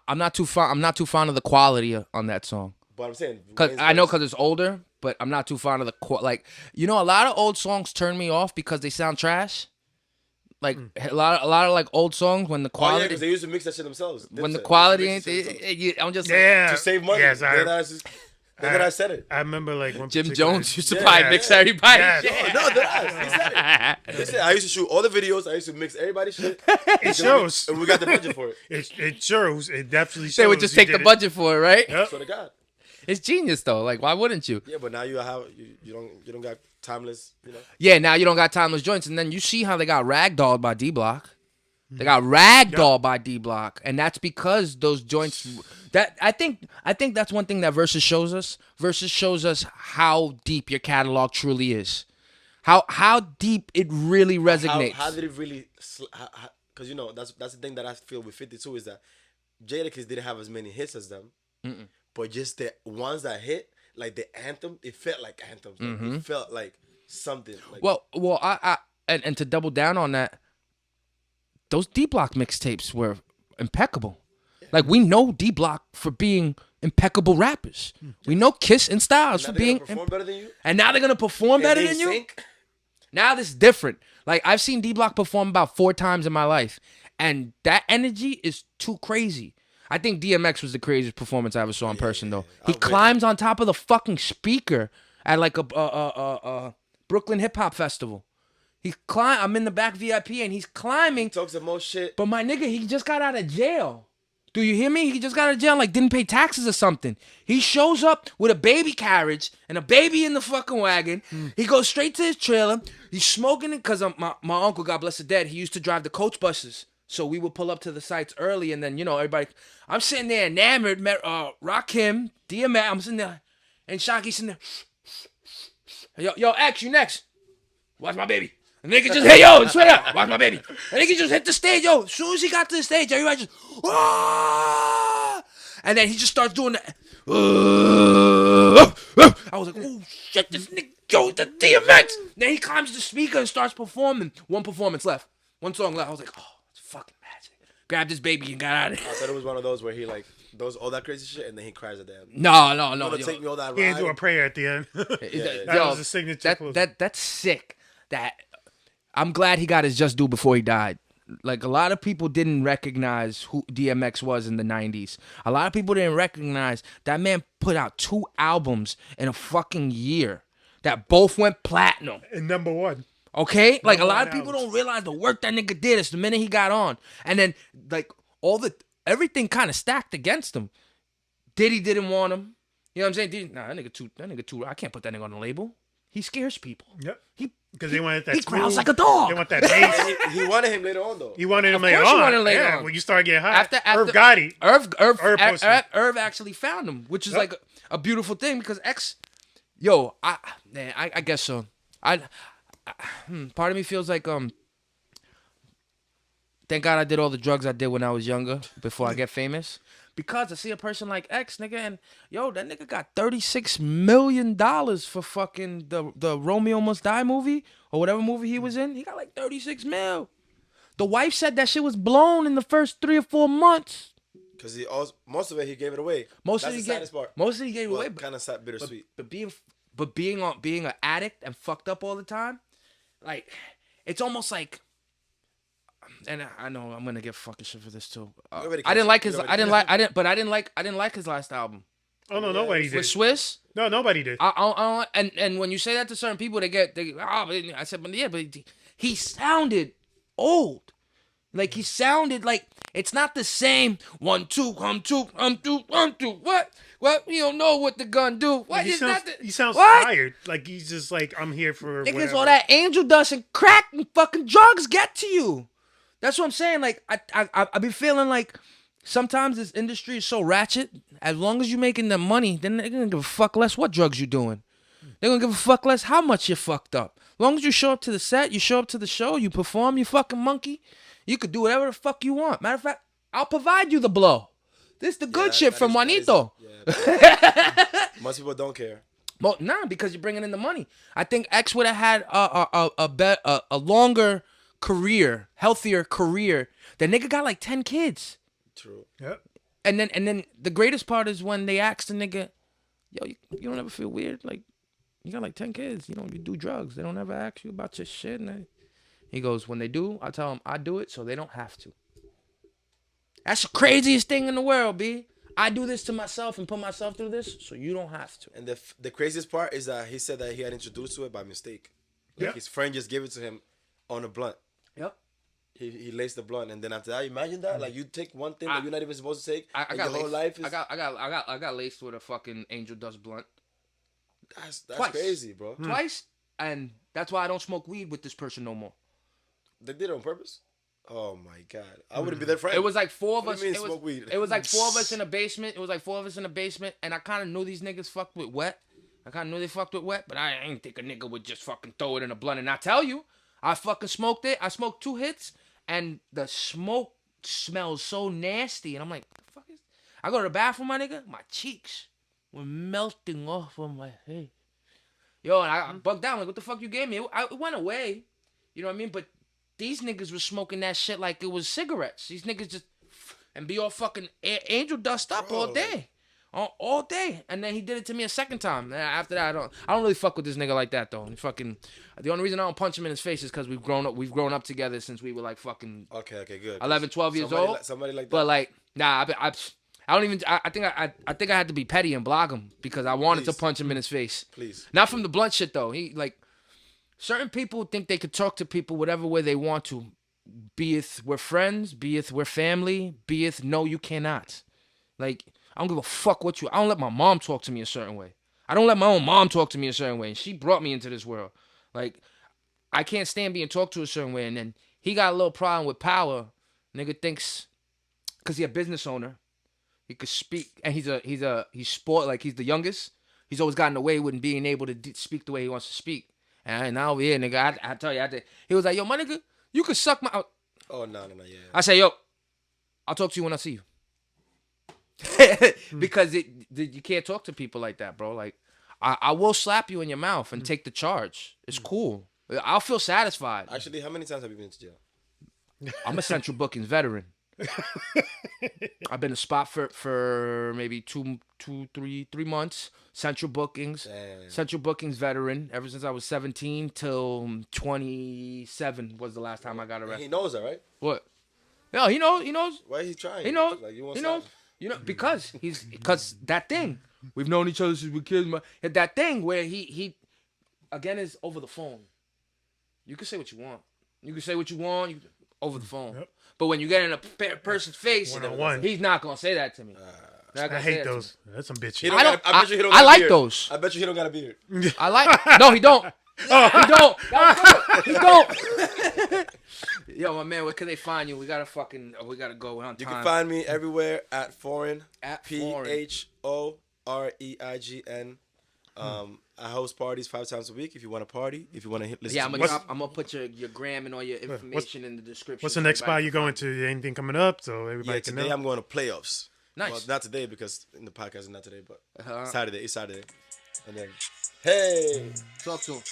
I'm not too fond. I'm not too fond of the quality on that song. But I'm saying, Cause Wayne's I know, verse- cause it's older, but I'm not too fond of the like. You know, a lot of old songs turn me off because they sound trash. Like a lot of like old songs when the Oh yeah, quality, because they used to mix that shit themselves. when the Dipset. quality They ain't. used to mix that shit themselves. I'm just Yeah. to save money. Yes, Then I said it. I remember like one Jim particular- Jones used to Yeah, probably yeah, mix yeah. everybody. Yes. shit. No, he said it. He said I used to shoot all the videos. I used to mix everybody's shit. It shows. And we got the budget for it. It shows. It definitely shows. They would just you take the did it. budget for it, right? Yep. Swear to God. It's genius though. Like, why wouldn't you? Yeah, but now you don't got timeless. You know. Yeah, now you don't got timeless joints, and then you see how they got ragdolled by D Block. They got ragdolled by D Block, and that's because those joints. That I think that's one thing that Versus shows us. Versus shows us how deep your catalog truly is, how deep it really resonates. How did it really? Because that's the thing that I feel with 52 is that Jadakiss didn't have as many hits as them, but just the ones that hit, like the anthem, it felt like anthems. Like, it felt like something. Like, Well, I and to double down on that, those D Block mixtapes were impeccable. yeah. Like we know D Block for being impeccable rappers. We know Kiss and Styles for being perform better than you. and now they're gonna perform better than you. Sync? Now this is different. Like I've seen D Block perform about 4 times in my life, and that energy is too crazy. I think DMX was the craziest performance I ever saw in person though. He climbs on top of the fucking speaker at like a Brooklyn hip hop festival. I'm in the back VIP and he's climbing. Talks the most shit. But my nigga, he just got out of jail. Do you hear me? He just got out of jail, like didn't pay taxes or something. He shows up with a baby carriage and a baby in the fucking wagon. He goes straight to his trailer. He's smoking it because my uncle, God bless the dead, he used to drive the coach buses. So we would pull up to the sites early and then, you know, everybody, I'm sitting there enamored, Rakim, DMX, I'm sitting there, and Shockey's sitting there, yo, X, you next. Watch my baby. And nigga just, hey, yo, straight up, watch my baby. And nigga just hit the stage, yo. As soon as he got to the stage, everybody just, ah! And then he just starts doing that. I was like, oh, shit, this nigga, yo, the DMX. Then he climbs the speaker and starts performing. One performance left. One song left. I was like, oh, it's fucking magic. Grabbed his baby and got out of there. I thought it was one of those where he like does all that crazy shit and then he cries at the end. No. Take me all that ride. He didn't do a prayer at the end. That was a signature. That's sick. That I'm glad he got his just due before he died. Like a lot of people didn't recognize who DMX was in the 90s. A lot of people didn't recognize that man put out 2 albums in a fucking year that both went platinum. And number 1. Okay? Like a lot of people don't realize the work that nigga did. It's the minute he got on. And then like everything kind of stacked against him. Diddy didn't want him. You know what I'm saying? That nigga too. I can't put that nigga on the label. He scares people. Yep. Because they wanted that. He growls like a dog. They want that bass. He wanted him later on though. He wanted him later on. Yeah, when you start getting hot. After Irv Gotti. Irv actually found him, which is like a beautiful thing because X, yo, I guess so. Part of me feels like thank God I did all the drugs I did when I was younger before I get famous. Because I see a person like X, nigga, and yo, that nigga got $36 million for fucking the Romeo Must Die movie or whatever movie he was in. He got like 36 mil. The wife said that shit was blown in the first 3 or 4 months. Because most of it he gave it away. That's the saddest part. Most of it he gave it away. Kind of sad, bittersweet. But being an addict and fucked up all the time, like it's almost like. And I know I'm gonna get fucking shit for this too. I didn't like his last album. Oh no, nobody did. With Swiss? No, nobody did. And when you say that to certain people, I said, but he sounded old. Like he sounded like it's not the same. 1 2 1 2 1 2 1 2. What? You don't know what the gun do. What? He sounds tired. Like he's just like I'm here for. Niggas, all that angel dust and crack and fucking drugs get to you. That's what I'm saying. Like I be feeling like sometimes this industry is so ratchet. As long as you making the money, then they're gonna give a fuck less what drugs you doing. They're gonna give a fuck less how much you fucked up. As long as you show up to the set, you show up to the show, you perform, you fucking monkey. You could do whatever the fuck you want. Matter of fact, I'll provide you the blow. This the good shit from Juanito. Most people don't care. Well, nah, because you're bringing in the money. I think X would have had a longer career, healthier career. That nigga got like 10 kids. True. Yep. And then the greatest part is when they ask the nigga, yo, you don't ever feel weird? Like, you got like 10 kids. You know, you do drugs. They don't ever ask you about your shit. And he goes, when they do, I tell them I do it so they don't have to. That's the craziest thing in the world, B. I do this to myself and put myself through this so you don't have to. And the craziest part is that he said that he had introduced to it by mistake. Like his friend just gave it to him on a blunt. Yep. He laced the blunt, and then after that, imagine that. Like you take one thing that you're not even supposed to take. I got your whole life is. I got laced with a fucking angel dust blunt. That's Twice. crazy, bro. Twice, and that's why I don't smoke weed with this person no more. They did it on purpose. Oh my god, I wouldn't be their friend. It was like 4 of What us. do you mean smoke weed? It was like 4 of us in a basement. And I kind of knew these niggas fucked with wet. But I ain't think a nigga would just fucking throw it in a blunt and not tell you. I fucking smoked it. I smoked 2 hits, and the smoke smells so nasty. And I'm like, what the fuck is? I go to the bathroom, my nigga. My cheeks were melting off of my head. Yo, and I bugged out. Like, what the fuck you gave me? It went away. You know what I mean? But these niggas were smoking that shit like it was cigarettes. These niggas just and be all fucking angel dust up all day. All day, and then he did it to me a second time. After that, I don't really fuck with this nigga like that though. The only reason I don't punch him in his face is because we've grown up together since we were like fucking Okay, good. 11, 12 years old. Somebody like that. But like, nah, I don't even. I think I had to be petty and block him because I wanted to punch him in his face. Please. Not from the blunt shit though. He like certain people think they could talk to people whatever way they want to. Be it we're friends, be it we're family, be it no, you cannot. Like. I don't give a fuck what you. I don't let my mom talk to me a certain way. I don't let my own mom talk to me a certain way. And she brought me into this world. Like, I can't stand being talked to a certain way. And then he got a little problem with power. Nigga thinks, cause he's a business owner, he could speak, and he's sport, like he's the youngest. He's always gotten away with being able to speak the way he wants to speak. And now over here, nigga, I tell you, he was like, yo, my nigga, you could suck my. Oh no, yeah. I say, yo, I'll talk to you when I see you. Because you can't talk to people like that, bro. Like, I will slap you in your mouth and take the charge. It's cool. I'll feel satisfied. Actually, how many times have you been to jail? I'm a Central Bookings veteran. I've been a spot for maybe three months. Central Bookings. Damn. Central Bookings veteran. Ever since I was 17 till 27 was the last time I got arrested. He knows that, right? What? No, he knows. Why is he trying? He knows. Like, you won't He slap knows. him? You know, because that thing. We've known each other since we kids. That thing where he again is over the phone. You can say what you want. Over the phone. Yep. But when you get in a person's face, one-on-one, he's not gonna say that to me. I hate those. That's some bitch shit. I like those. I bet you he don't got a beard. I like. No, he don't. He don't. He don't. Yo, my man, where can they find you? We gotta go on time. You can find me everywhere at Phoreign. At Phoreign. I host parties 5 times a week. If you want to party, if you want to listen. Yeah, I'm gonna put your gram and all your information in the description. What's the next spot you going to? Anything coming up so everybody can know? Today I'm going to playoffs. Nice. Well, not today because in the podcast is not today, but Saturday. It's Saturday. And then, talk to him.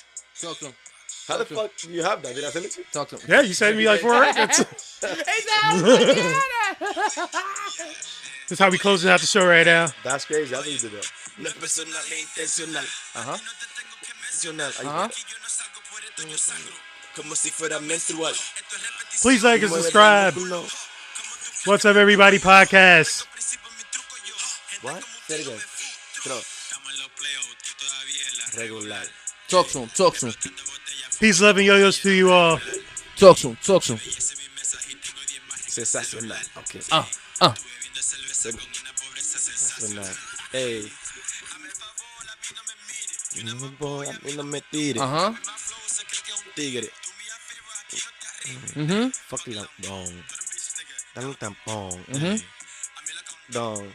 How the fuck do you have that? Did I send it to you? Talk to him. Yeah, you sent me like 4 records. That's how we closing out the show right now. That's crazy. That's how you did that. Please like and subscribe. What's up, everybody? Podcast. What? Say it again. Regular. Talk to him. Peace, love, and yo-yos to you all. Talk to him. Sensacional. Okay. Sensacional. Hey. Boy, a mí no me tire. Tigre. Fuck la don. Dale un tampón. Don.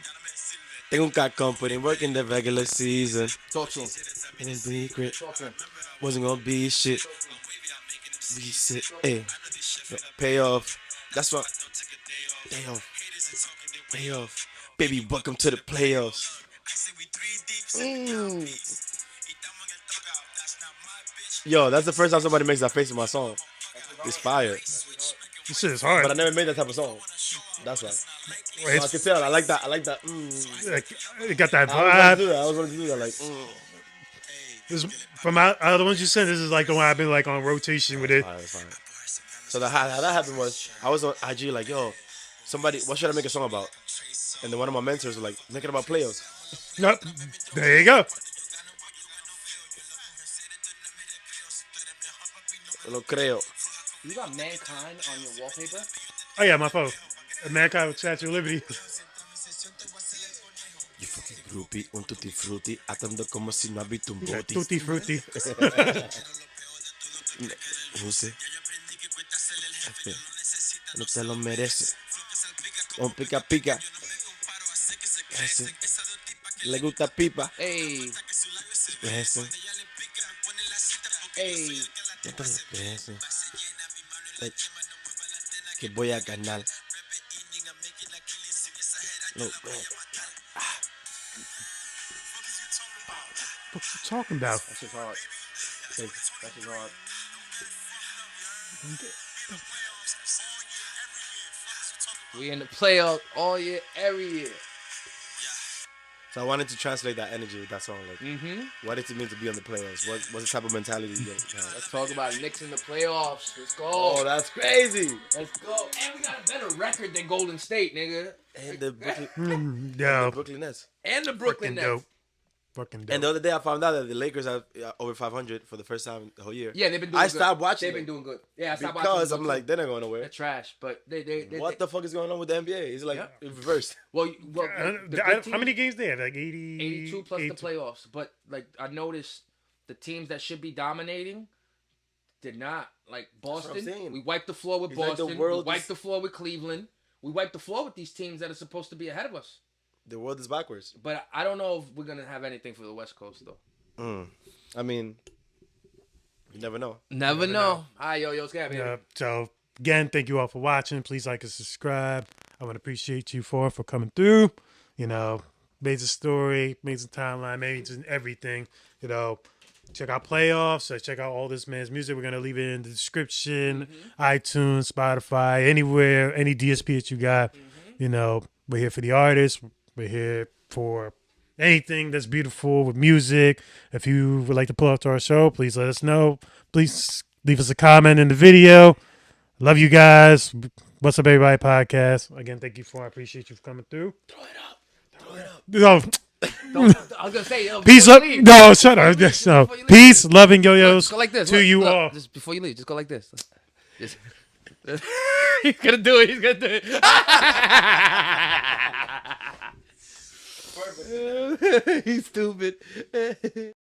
Tengo un car company working the regular season. Talk to him. In a secret. Wasn't gonna be shit. Be sick. Hey. Payoff. That's what. Payoff. Baby, welcome to the playoffs. Yo, that's the first time somebody makes that face in my song. It's fire. This shit is hard. But I never made that type of song. That's why. So I can tell. I like that. Like, it got that vibe. I was going to do that. Like, This, from the ones you sent, this is like the one I've been like on rotation with it. Fine. So how that happened was I was on IG like, yo, somebody, what should I make a song about? And then one of my mentors was like, make it about playoffs. Nope. There you go. Lo creo. You got Mankind on your wallpaper? Oh yeah, my phone. Mankind with Statue of Liberty. You fucking groupie, un tutti frutti, atando como si no ha visto un boti. Tutti frutti. Use. No te lo merece. Un pica pica. Ese. Le gusta pipa. Hey. Ese. Hey. Ese. Que voy a ganar. No, What you talking about? That's just hard. That's just hard. We in the playoffs all year, every year. So I wanted to translate that energy with that song. Like, what does it mean to be on the playoffs? What's the type of mentality you get? Let's talk about it. Knicks in the playoffs. Let's go. Oh, that's crazy. Let's go. And we got a better record than Golden State, nigga. And the Brooklyn, Yo, the Brooklyn Nets. And the Brooklyn fucking Nets. dope. Fucking dope. And the other day I found out that the Lakers have over 500 for the first time the whole year. Yeah, they've been doing I good. stopped watching. They've been doing good. Yeah, I stopped because watching. I'm like, they're not going nowhere. They're trash, but they What the fuck is going on with the NBA? It's like reversed. Well, How many games they have? Like 80, 82 plus 82. the playoffs. But like I noticed, the teams that should be dominating did not. Like what I'm Boston, saying. we wiped the floor with It's like the Boston. world We wiped is- the floor with Cleveland. We wiped the floor with these teams that are supposed to be ahead of us. The world is backwards. But I don't know if we're gonna have anything for the West Coast though. I mean, you never know. Never know. Hi, yo, Scab here. Yeah, so again, thank you all for watching. Please like and subscribe. I want to appreciate you for coming through. You know, amazing story, amazing timeline, amazing everything. You know, check out playoffs. Check out all this man's music. We're gonna leave it in the description. iTunes, Spotify, anywhere, any DSP that you got. You know, we're here for the artists. We're here for anything that's beautiful with music. If you would like to pull up to our show, please let us know. Please leave us a comment in the video. Love you guys. What's Up Everybody podcast. Again, thank you I appreciate you for coming through. Throw it up. No, I was gonna say, peace up. No, shut up. No. Peace, loving yo-yos Just go like this. to you Look, all. Just before you leave, just go like this. Just, he's gonna do it. He's gonna do it. He's stupid.